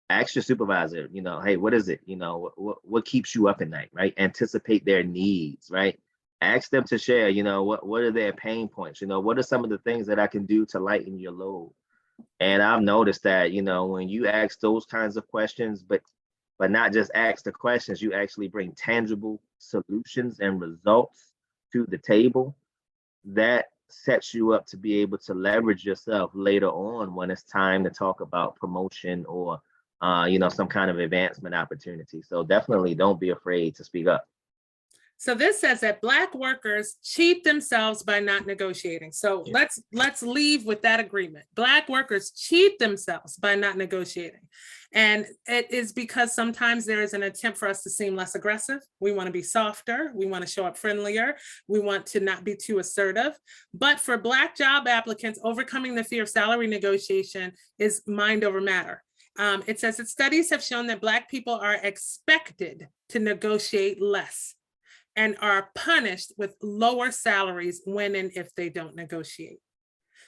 ask your supervisor, you know, hey, what is it? You know, what keeps you up at night, right? Anticipate their needs, right? Ask them to share, you know, what are their pain points? You know, what are some of the things that I can do to lighten your load? And I've noticed that, you know, when you ask those kinds of questions, but not just ask the questions, you actually bring tangible solutions and results to the table. That sets you up to be able to leverage yourself later on when it's time to talk about promotion or you know, some kind of advancement opportunity. So definitely don't be afraid to speak up. So this says that Black workers cheat themselves by not negotiating. So let's leave with that agreement. Black workers cheat themselves by not negotiating. And it is because sometimes there is an attempt for us to seem less aggressive. We want to be softer. We want to show up friendlier. We want to not be too assertive. But for Black job applicants, overcoming the fear of salary negotiation is mind over matter. It says that studies have shown that Black people are expected to negotiate less and are punished with lower salaries when and if they don't negotiate.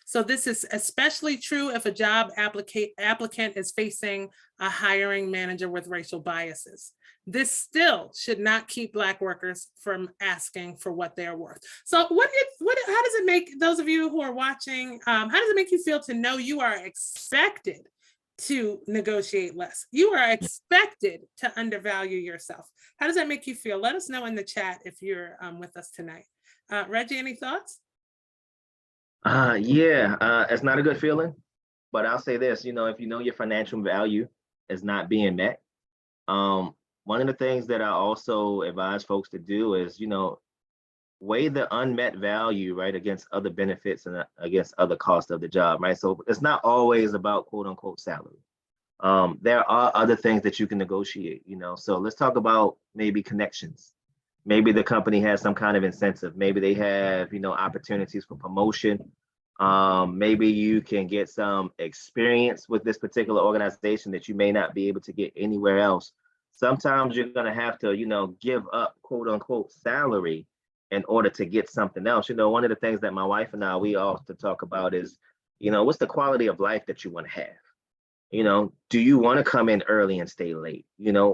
So this is especially true if a job applicant is facing a hiring manager with racial biases. This still should not keep Black workers from asking for what they're worth. So how does it make those of you who are watching, how does it make you feel to know you are expected to negotiate less? You are expected to undervalue yourself. How does that make you feel? Let us know in the chat if you're with us tonight. Reggie, any thoughts? It's not a good feeling, but I'll say this, you know, if you know your financial value is not being met, one of the things that I also advise folks to do is, you know, weigh the unmet value, right, against other benefits and against other costs of the job, right? So it's not always about quote unquote salary. There are other things that you can negotiate, you know. So let's talk about maybe connections. Maybe the company has some kind of incentive. Maybe they have, opportunities for promotion. Maybe you can get some experience with this particular organization that you may not be able to get anywhere else. Sometimes you're going to have to, give up quote unquote salary in order to get something else. One of the things that my wife and I, we often talk about is, what's the quality of life that you want to have? Do you want to come in early and stay late?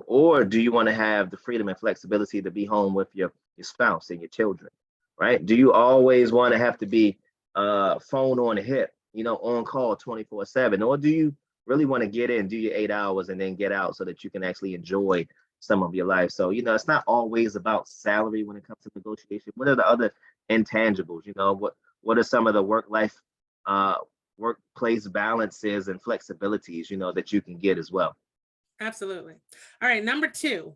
Or do you want to have the freedom and flexibility to be home with your spouse and your children, right? Do you always want to have to be phone on the hip, on call 24/7? Or do you really want to get in, do your 8 hours and then get out so that you can actually enjoy some of your life? So, it's not always about salary when it comes to negotiation. What are the other intangibles? What are some of the uh, workplace balances and flexibilities, that you can get as well? Absolutely. All right, number 2,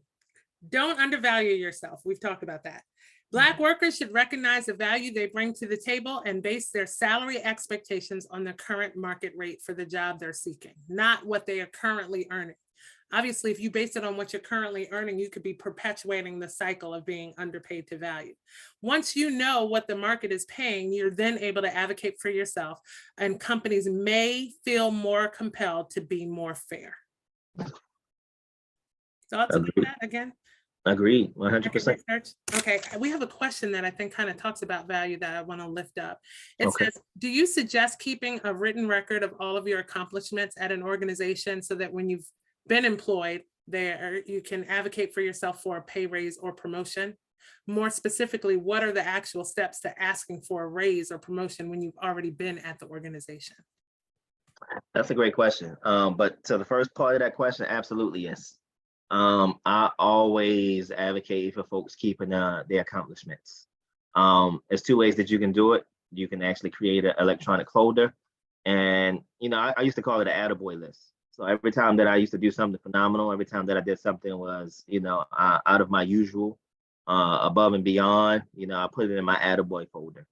don't undervalue yourself. We've talked about that. Black workers should recognize the value they bring to the table and base their salary expectations on the current market rate for the job they're seeking, not what they are currently earning. Obviously, if you base it on what you're currently earning, you could be perpetuating the cycle of being underpaid to value. Once you know what the market is paying, you're then able to advocate for yourself, and companies may feel more compelled to be more fair. Thoughts about Agreed. that again? Agreed, Market 100%. research. Okay, we have a question that I think kind of talks about value that I want to lift up. It Okay. says, do you suggest keeping a written record of all of your accomplishments at an organization so that when you've been employed there, you can advocate for yourself for a pay raise or promotion? More specifically, what are the actual steps to asking for a raise or promotion when you've already been at the organization? That's a great question. But to the first part of that question, absolutely yes. I always advocate for folks keeping their accomplishments. There's 2 ways that you can do it. You can actually create an electronic folder, and I used to call it an attaboy list. So every time that I used to do something phenomenal, every time that I did something was out of my usual, above and beyond, I put it in my attaboy folder.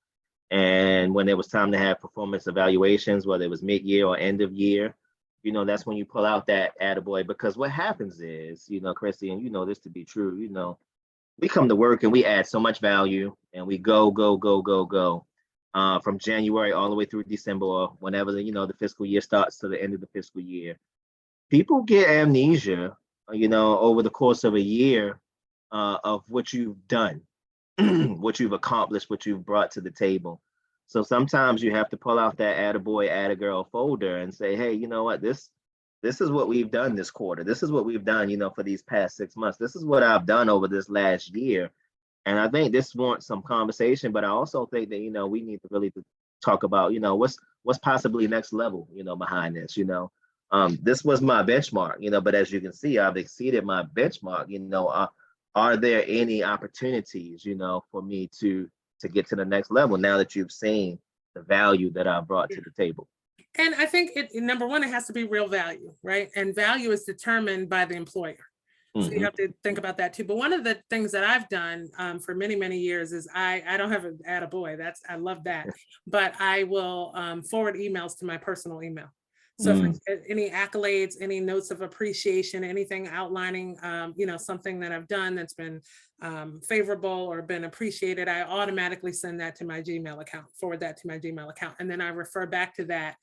And when it was time to have performance evaluations, whether it was mid-year or end of year, that's when you pull out that attaboy. Because what happens is, Chrissy, and this to be true, we come to work and we add so much value and we go, go, go, go, go, from January all the way through December, or whenever the fiscal year starts to the end of the fiscal year. People get amnesia, over the course of a year, of what you've done, what you've accomplished, what you've brought to the table. So sometimes you have to pull out that attaboy, attagirl folder and say, hey, you know what, this is what we've done this quarter. This is what we've done, for these past 6 months. This is what I've done over this last year. And I think this wants some conversation, but I also think that, we need to really talk about, what's possibly next level, behind this. This was my benchmark, but as you can see, I've exceeded my benchmark. Are there any opportunities, for me to get to the next level now that you've seen the value that I brought to the table? And I think number 1, it has to be real value, right? And value is determined by the employer. So you have to think about that too. But one of the things that I've done for many, many years is I don't have an attaboy. I love that. But I will forward emails to my personal email. So any accolades, any notes of appreciation, anything outlining, something that I've done that's been favorable or been appreciated, I automatically send that to my Gmail account, forward that to my Gmail account. And then I refer back to that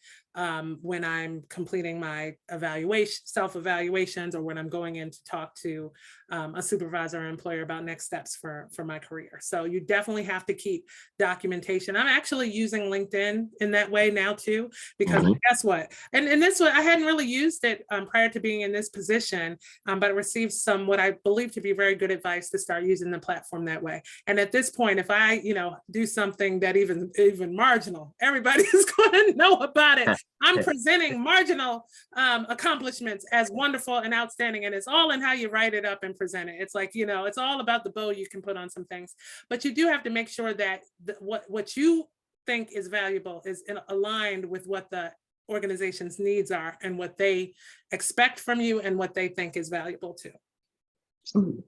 when I'm completing my self-evaluations, or when I'm going in to talk to a supervisor or employer about next steps for my career. So you definitely have to keep documentation. I'm actually using LinkedIn in that way now too, because guess what? And this one, I hadn't really used it prior to being in this position, but I received some, what I believe to be very good advice to start using the platform that way. And at this point, if I, do something that even marginal, everybody's going to know about it. I'm presenting marginal accomplishments as wonderful and outstanding. And it's all in how you write it up and present it. It's like, it's all about the bow you can put on some things, but you do have to make sure that what you think is valuable is aligned with what the organization's needs are and what they expect from you and what they think is valuable too.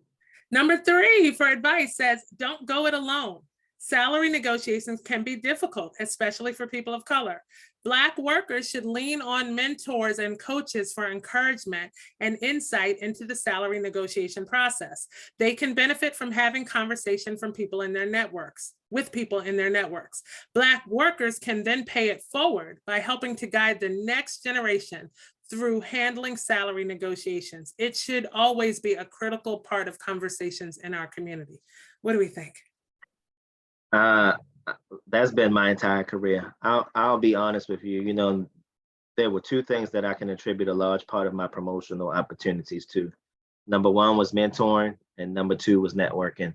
Number 3 for advice says, don't go it alone. Salary negotiations can be difficult, especially for people of color. Black workers should lean on mentors and coaches for encouragement and insight into the salary negotiation process. They can benefit from having conversation from people in their networks, with people in their networks. Black workers can then pay it forward by helping to guide the next generation through handling salary negotiations. It should always be a critical part of conversations in our community. What do we think? Uh, that's been my entire career. I'll be honest with you. There were two things that I can attribute a large part of my promotional opportunities to. Number one was mentoring, and number two was networking.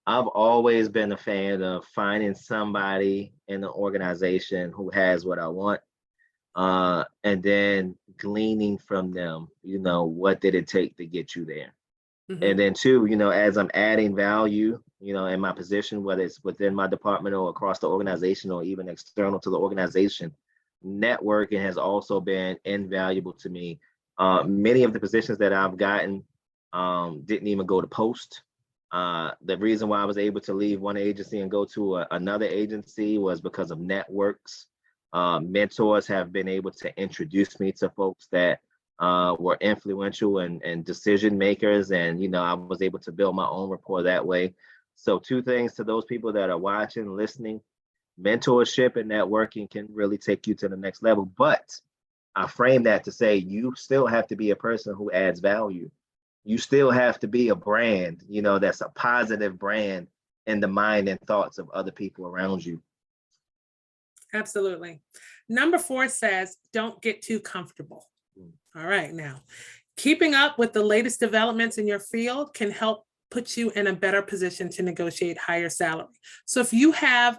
I've always been a fan of finding somebody in the organization who has what I want, and then gleaning from them, what did it take to get you there? And then two, as I'm adding value, in my position, whether it's within my department or across the organization or even external to the organization, networking has also been invaluable to me. Many of the positions that I've gotten didn't even go to post. The reason why I was able to leave one agency and go to another agency was because of networks. Mentors have been able to introduce me to folks that were influential and decision makers. And, I was able to build my own rapport that way. So two things to those people that are watching, listening: mentorship and networking can really take you to the next level. But I frame that to say you still have to be a person who adds value. You still have to be a brand, that's a positive brand in the mind and thoughts of other people around you. Absolutely. Number 4 says, don't get too comfortable. All right, now, keeping up with the latest developments in your field can help put you in a better position to negotiate higher salary. So if you have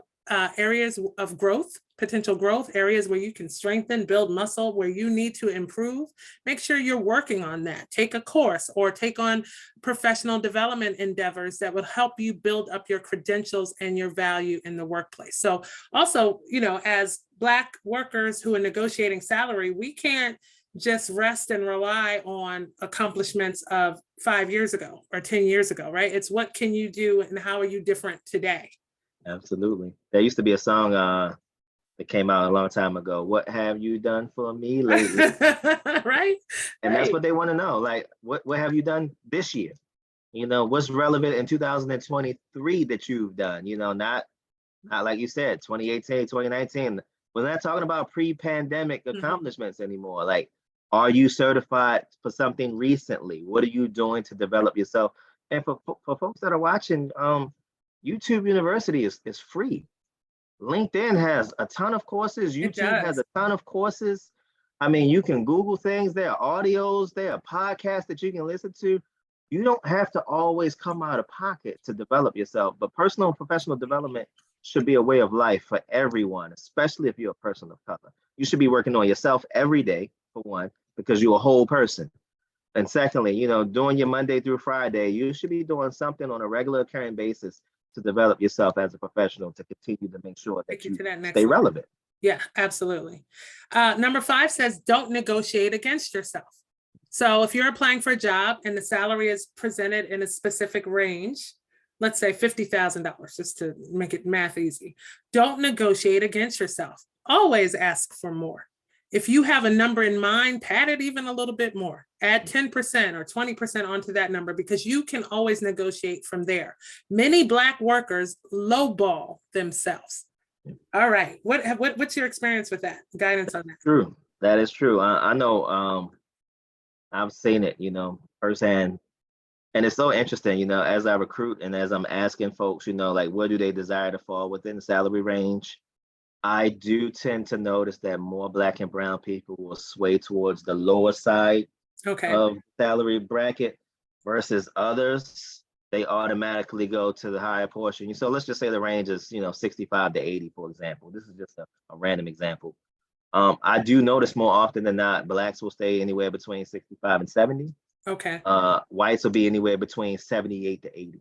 areas of growth, potential growth, areas where you can strengthen, build muscle, where you need to improve, make sure you're working on that. Take a course or take on professional development endeavors that will help you build up your credentials and your value in the workplace. So also, as Black workers who are negotiating salary, we can't just rest and rely on accomplishments of 5 years ago or 10 years ago, right? It's what can you do and how are you different today? Absolutely. There used to be a song that came out a long time ago. What have you done for me lately? Right? And that's what they want to know. Like, what have you done this year? What's relevant in 2023 that you've done? Not like you said, 2018, 2019. We're not talking about pre-pandemic accomplishments anymore. Like, are you certified for something recently? What are you doing to develop yourself? And for folks that are watching, YouTube University is free. LinkedIn has a ton of courses. YouTube has a ton of courses. I mean, you can Google things. There are audios, there are podcasts that you can listen to. You don't have to always come out of pocket to develop yourself, but personal and professional development should be a way of life for everyone, especially if you're a person of color. You should be working on yourself every day, for one, because you're a whole person. And secondly, doing your Monday through Friday, you should be doing something on a regular occurring basis to develop yourself as a professional, to continue to make sure that you stay relevant. Yeah, absolutely. Number 5 says, don't negotiate against yourself. So if you're applying for a job and the salary is presented in a specific range, let's say $50,000, just to make it math easy, don't negotiate against yourself. Always ask for more. If you have a number in mind, pad it even a little bit more. Add 10% or 20% onto that number, because you can always negotiate from there. Many Black workers lowball themselves. All right. What's your experience with that? Guidance on that? True. That is true. I know. I've seen it, firsthand. And it's so interesting, as I recruit and as I'm asking folks, like, where do they desire to fall within the salary range? I do tend to notice that more Black and brown people will sway towards the lower side of salary bracket versus others. They automatically go to the higher portion. So let's just say the range is, 65 to 80, for example. This is just a random example. I do notice more often than not, Blacks will stay anywhere between 65 and 70. Okay. Whites will be anywhere between 78 to 80.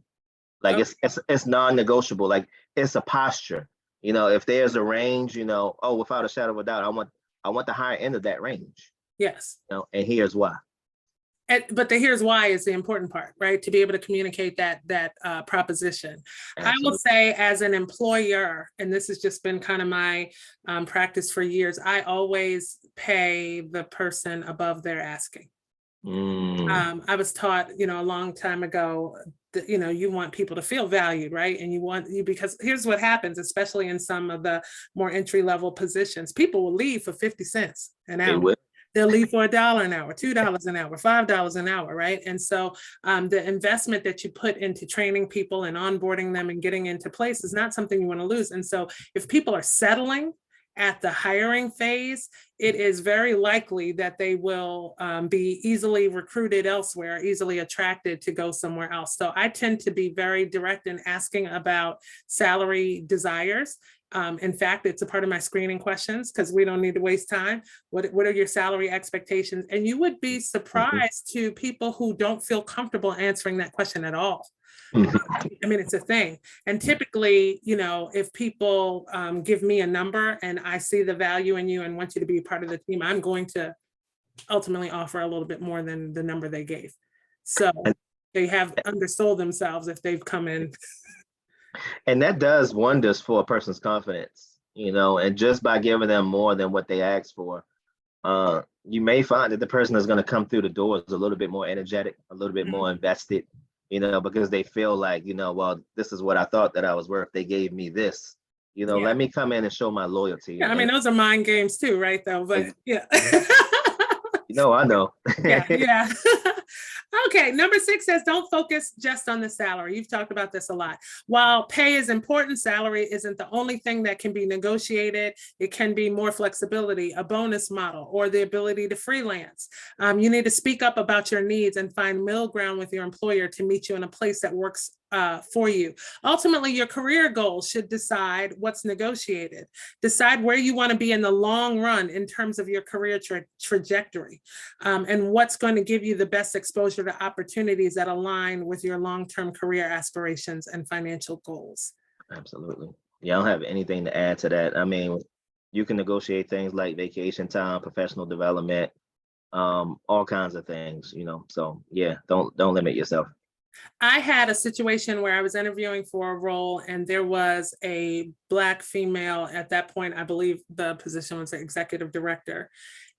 Like, it's non-negotiable. Like, it's a posture. If there's a range, without a shadow of a doubt, I want the higher end of that range. Yes. And here's why. But here's why is the important part, right? To be able to communicate that proposition. I will Absolutely. say, as an employer, and this has just been kind of my practice for years, I always pay the person above their asking. I was taught, a long time ago that, you want people to feel valued, right? And because here's what happens, especially in some of the more entry level positions, people will leave for 50 cents an They hour. will. They'll leave for $1 an hour, $2 an hour, $5 an hour, right? And so the investment that you put into training people and onboarding them and getting into place is not something you want to lose. And so if people are settling at the hiring phase, it is very likely that they will be easily recruited elsewhere, easily attracted to go somewhere else. So I tend to be very direct in asking about salary desires. In fact, it's a part of my screening questions because we don't need to waste time. What are your salary expectations? And you would be surprised to people who don't feel comfortable answering that question at all. I mean, it's a thing. And typically, if people give me a number and I see the value in you and want you to be a part of the team, I'm going to ultimately offer a little bit more than the number they gave. So they have undersold themselves if they've come in. And that does wonders for a person's confidence, and just by giving them more than what they asked for, you may find that the person is going to come through the doors a little bit more energetic, a little bit more invested, because they feel like, well, this is what I thought that I was worth. They gave me this, let me come in and show my loyalty. Yeah, I mean, those are mind games too, right? Though, but yeah. I know. Yeah. Okay, number 6 says don't focus just on the salary. You've talked about this a lot. While pay is important, salary isn't the only thing that can be negotiated. It can be more flexibility, a bonus model, or the ability to freelance. You need to speak up about your needs and find middle ground with your employer to meet you in a place that works for you. Ultimately, your career goals should decide what's negotiated. Decide where you want to be in the long run in terms of your career trajectory, and what's going to give you the best exposure to opportunities that align with your long-term career aspirations and financial goals. Absolutely. Yeah, I don't have anything to add to that. I mean, you can negotiate things like vacation time, professional development, all kinds of things, So yeah, don't limit yourself. I had a situation where I was interviewing for a role and there was a Black female at that point. I believe the position was the executive director.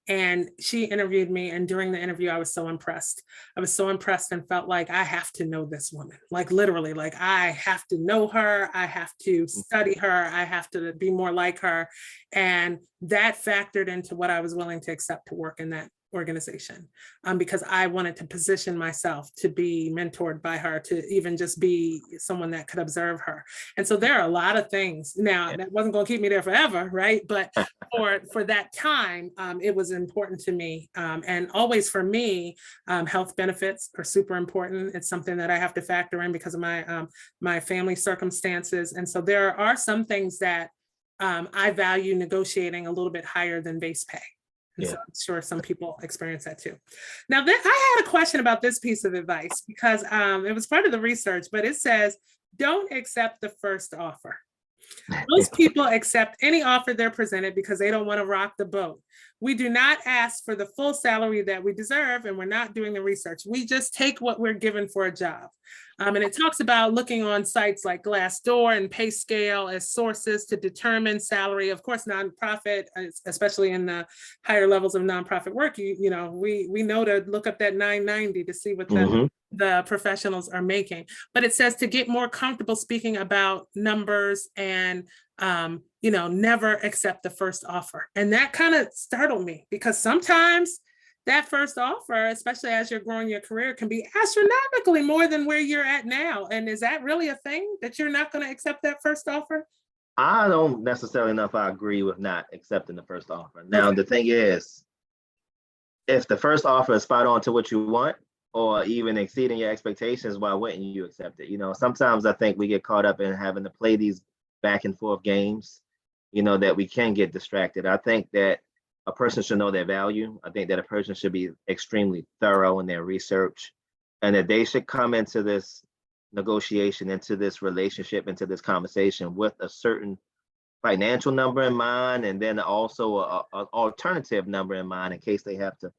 And she interviewed me. And during the interview, I was so impressed. I was so impressed and felt like I have to know this woman, like literally, like I have to know her. I have to study her. I have to be more like her. And that factored into what I was willing to accept to work in that organization, because I wanted to position myself to be mentored by her, to even just be someone that could observe her. And so there are a lot of things. Now, that wasn't going to keep me there forever, right? But for that time, it was important to me. And always for me, health benefits are super important. It's something that I have to factor in because of my family circumstances. And so there are some things that I value negotiating a little bit higher than base pay. And so I'm sure some people experience that too. Now, I had a question about this piece of advice because it was part of the research, but it says, don't accept the first offer. Most people accept any offer they're presented because they don't want to rock the boat. We do not ask for the full salary that we deserve, and we're not doing the research. We just take what we're given for a job. And it talks about looking on sites like Glassdoor and PayScale as sources to determine salary. Of course, nonprofit, especially in the higher levels of nonprofit work, we know to look up that 990 to see what the professionals are making. But it says to get more comfortable speaking about numbers and never accept the first offer. And that kind of startled me because sometimes that first offer, especially as you're growing your career, can be astronomically more than where you're at now. And is that really a thing, that you're not going to accept that first offer? I don't necessarily know if I agree with not accepting the first offer. Now, The thing is, if the first offer is spot on to what you want, or even exceeding your expectations, why wouldn't you accept it? Sometimes I think we get caught up in having to play these back and forth games, that we can get distracted. I think that a person should know their value. I think that a person should be extremely thorough in their research, and that they should come into this negotiation, into this relationship, into this conversation with a certain financial number in mind, and then also an alternative number in mind in case they have to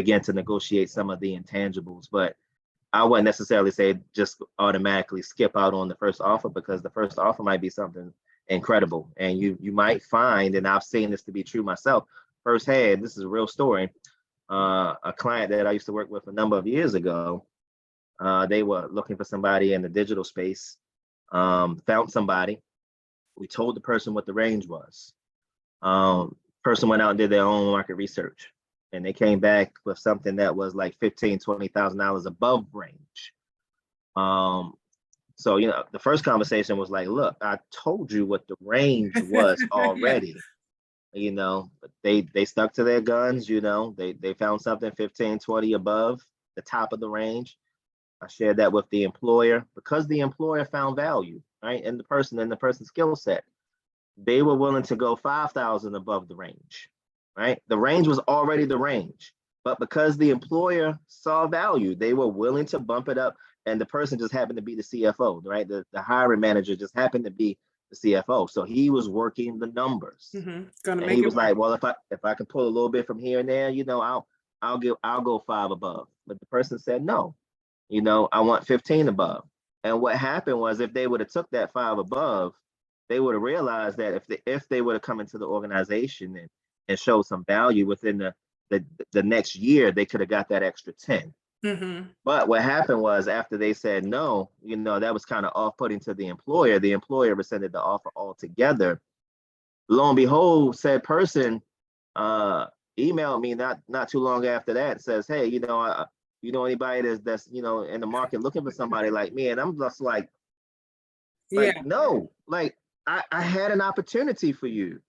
begin to negotiate some of the intangibles. But I wouldn't necessarily say just automatically skip out on the first offer, because the first offer might be something incredible. And you might find, and I've seen this to be true myself firsthand, this is a real story. A client that I used to work with a number of years ago, they were looking for somebody in the digital space, found somebody. We told the person what the range was. Person went out and did their own market research, and they came back with something that was like $15,000-$20,000 above range. So, the first conversation was like, look, I told you what the range was already. But they stuck to their guns. They found something 15, 20 above the top of the range. I shared that with the employer, because the employer found value, right, in the person's skill set. They were willing to go 5,000 above the range, right? The range was already the range, but because the employer saw value, they were willing to bump it up. And the person just happened to be the CFO, right? The hiring manager just happened to be the CFO. So he was working the numbers. Gonna and make he it was work. like, well, if I can pull a little bit from here and there, I'll go 5 above. But the person said, no, I want 15 above. And what happened was, if they would have took that 5 above, they would have realized that if they would have come into the organization and showed some value within the next year, they could have got that extra 10. But what happened was, after they said no, that was kind of off-putting to the employer. The employer rescinded the offer altogether. Lo and behold, said person emailed me not too long after that and says, hey, you know anybody that's in the market looking for somebody like me? And I'm just like no, like I had an opportunity for you,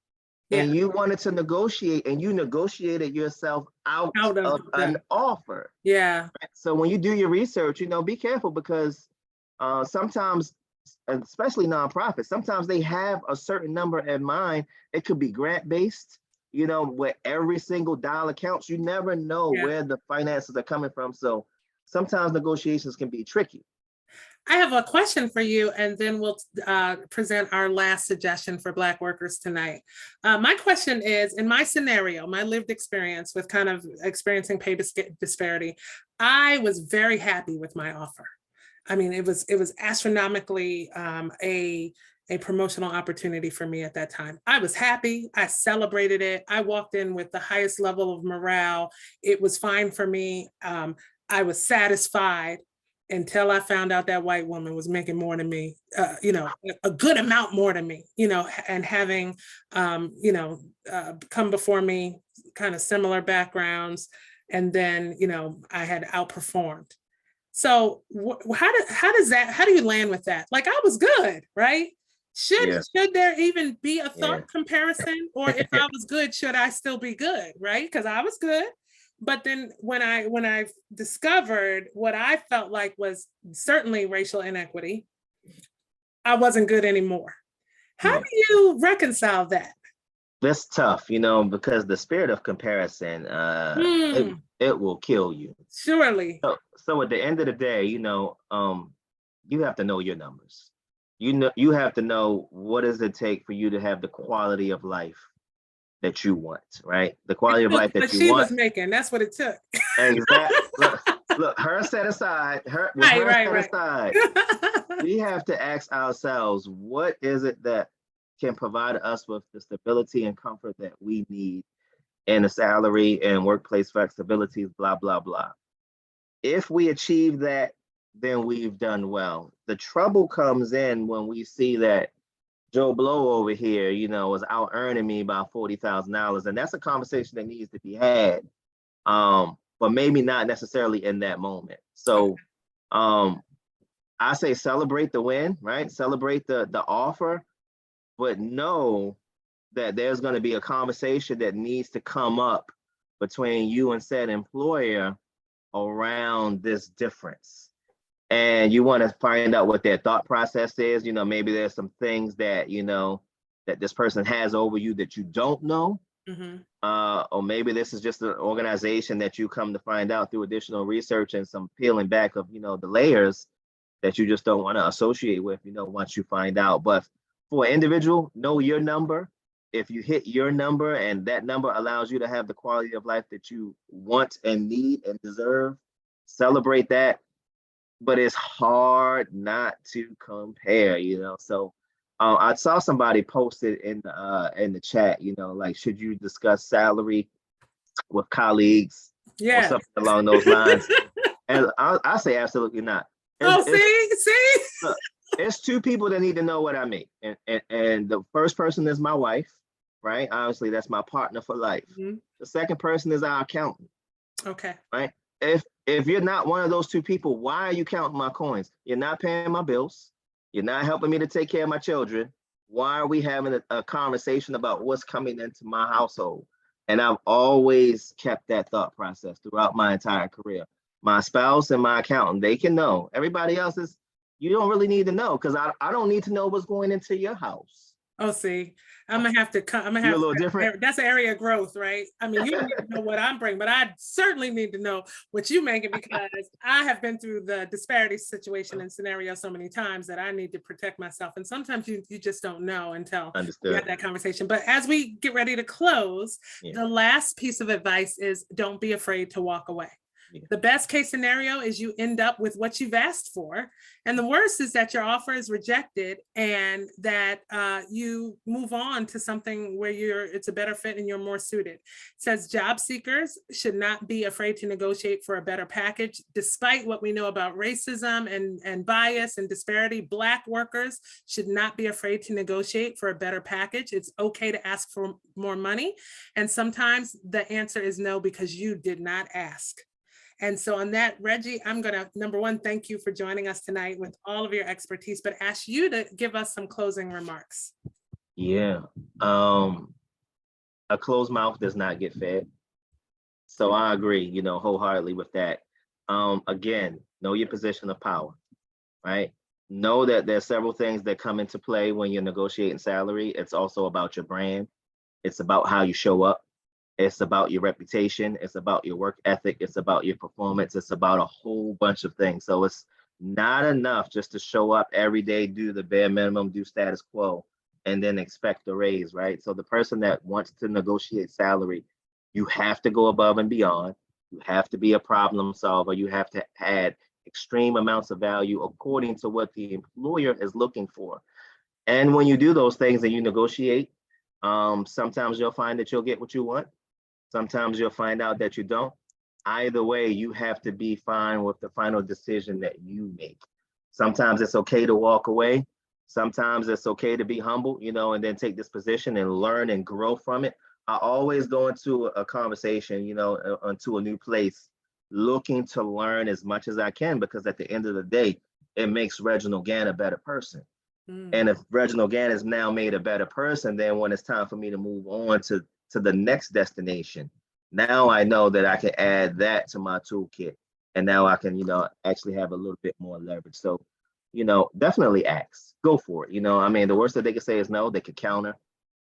and you wanted to negotiate, and you negotiated yourself out of an offer. So when you do your research, be careful, because sometimes, especially nonprofits, sometimes they have a certain number in mind. It could be grant based, where every single dollar counts. You never know where the finances are coming from. So sometimes negotiations can be tricky. I have a question for you, and then we'll present our last suggestion for Black workers tonight. My question is, in my scenario, my lived experience with kind of experiencing pay disparity, I was very happy with my offer. I mean, it was astronomically a promotional opportunity for me at that time. I was happy. I celebrated it. I walked in with the highest level of morale. It was fine for me. I was satisfied until I found out that white woman was making more than me, a good amount more than me, and having, come before me, kind of similar backgrounds. And then, I had outperformed. So how do you land with that? Like, I was good, right? Should there even be a thought comparison? Or if I was good, should I still be good, right? Because I was good. But then when I discovered what I felt like was certainly racial inequity, I wasn't good anymore. How do you reconcile that? That's tough, because the spirit of comparison, it will kill you. Surely. So at the end of the day, you have to know your numbers. You have to know, what does it take for you to have the quality of life that you want, right? The quality of life that you want. She was making, that's what it took. Exactly. Look, her set aside, aside, we have to ask ourselves, what is it that can provide us with the stability and comfort that we need, and the salary and workplace flexibilities, blah, blah, blah. If we achieve that, then we've done well. The trouble comes in when we see that Joe Blow over here, was out earning me about $40,000, and that's a conversation that needs to be had, but maybe not necessarily in that moment. So, I say celebrate the win, right? Celebrate the offer, but know that there's going to be a conversation that needs to come up between you and said employer around this difference. And you want to find out what their thought process is. Maybe there's some things that, that this person has over you that you don't know. Or maybe this is just an organization that you come to find out through additional research and some peeling back of, the layers that you just don't want to associate with, once you find out. But for an individual, know your number, if you hit your number and that number allows you to have the quality of life that you want and need and deserve, celebrate that. But it's hard not to compare, So I saw somebody posted in the chat, like, should you discuss salary with colleagues or Yeah. something along those lines? And I say absolutely not. Oh, see. Look, it's two people that need to know what I make, and the first person is my wife, right? Obviously, that's my partner for life. Mhm. The second person is our accountant, Okay. right? If you're not one of those two people, why are you counting my coins? You're not paying my bills. You're not helping me to take care of my children. Why are we having a conversation about what's coming into my household? And I've always kept that thought process throughout my entire career. My spouse and my accountant, they can know. Everybody else is, you don't really need to know, because I don't need to know what's going into your house. Oh, see, I'm gonna have to come. I'm gonna You're have a little different. That's an area of growth, right? I mean, you don't need to know what I'm bringing, but I certainly need to know what you're making, because I have been through the disparity situation and scenario so many times that I need to protect myself. And sometimes you just don't know until you have Understood. that conversation. But as we get ready to close, Yeah. the last piece of advice is don't be afraid to walk away. Yeah. The best case scenario is you end up with what you've asked for. And the worst is that your offer is rejected and that you move on to something where it's a better fit and you're more suited. It says job seekers should not be afraid to negotiate for a better package. Despite what we know about racism and bias and disparity, Black workers should not be afraid to negotiate for a better package. It's okay to ask for more money. And sometimes the answer is no, because you did not ask. And so on that, Reggie, I'm going to, number one, thank you for joining us tonight with all of your expertise, but ask you to give us some closing remarks. Yeah. A closed mouth does not get fed. So I agree, wholeheartedly with that. Again, know your position of power, right? Know that there's several things that come into play when you're negotiating salary. It's also about your brand. It's about how you show up. It's about your reputation. It's about your work ethic. It's about your performance. It's about a whole bunch of things. So it's not enough just to show up every day, do the bare minimum, do status quo, and then expect a raise, right? So the person that wants to negotiate salary, you have to go above and beyond. You have to be a problem solver. You have to add extreme amounts of value according to what the employer is looking for. And when you do those things and you negotiate, sometimes you'll find that you'll get what you want. Sometimes you'll find out that you don't. Either way, you have to be fine with the final decision that you make. Sometimes it's okay to walk away. Sometimes it's okay to be humble, and then take this position and learn and grow from it. I always go into a conversation, into a new place, looking to learn as much as I can, because at the end of the day, it makes Reginald Gann a better person. And if Reginald Gann is now made a better person, then when it's time for me to move on to the next destination, now I know that I can add that to my toolkit. And now I can, actually have a little bit more leverage. So, definitely ask, go for it. I mean, the worst that they could say is no. They could counter,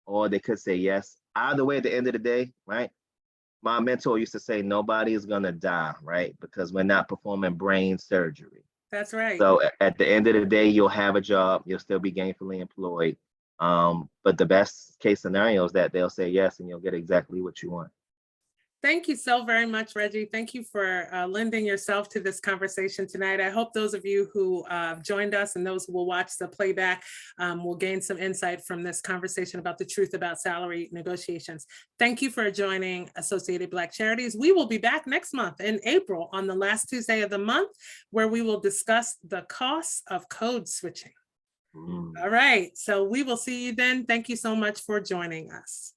or they could say yes. Either way, at the end of the day, right? My mentor used to say, nobody is going to die, right? Because we're not performing brain surgery. That's right. So at the end of the day, you'll have a job, you'll still be gainfully employed. But the best case scenario is that they'll say yes and you'll get exactly what you want. Thank you so very much, Reggie. Thank you for lending yourself to this conversation tonight. I hope those of you who joined us and those who will watch the playback will gain some insight from this conversation about the truth about salary negotiations. Thank you for joining Associated Black Charities. We will be back next month in April on the last Tuesday of the month, where we will discuss the costs of code switching. All right, so we will see you then. Thank you so much for joining us.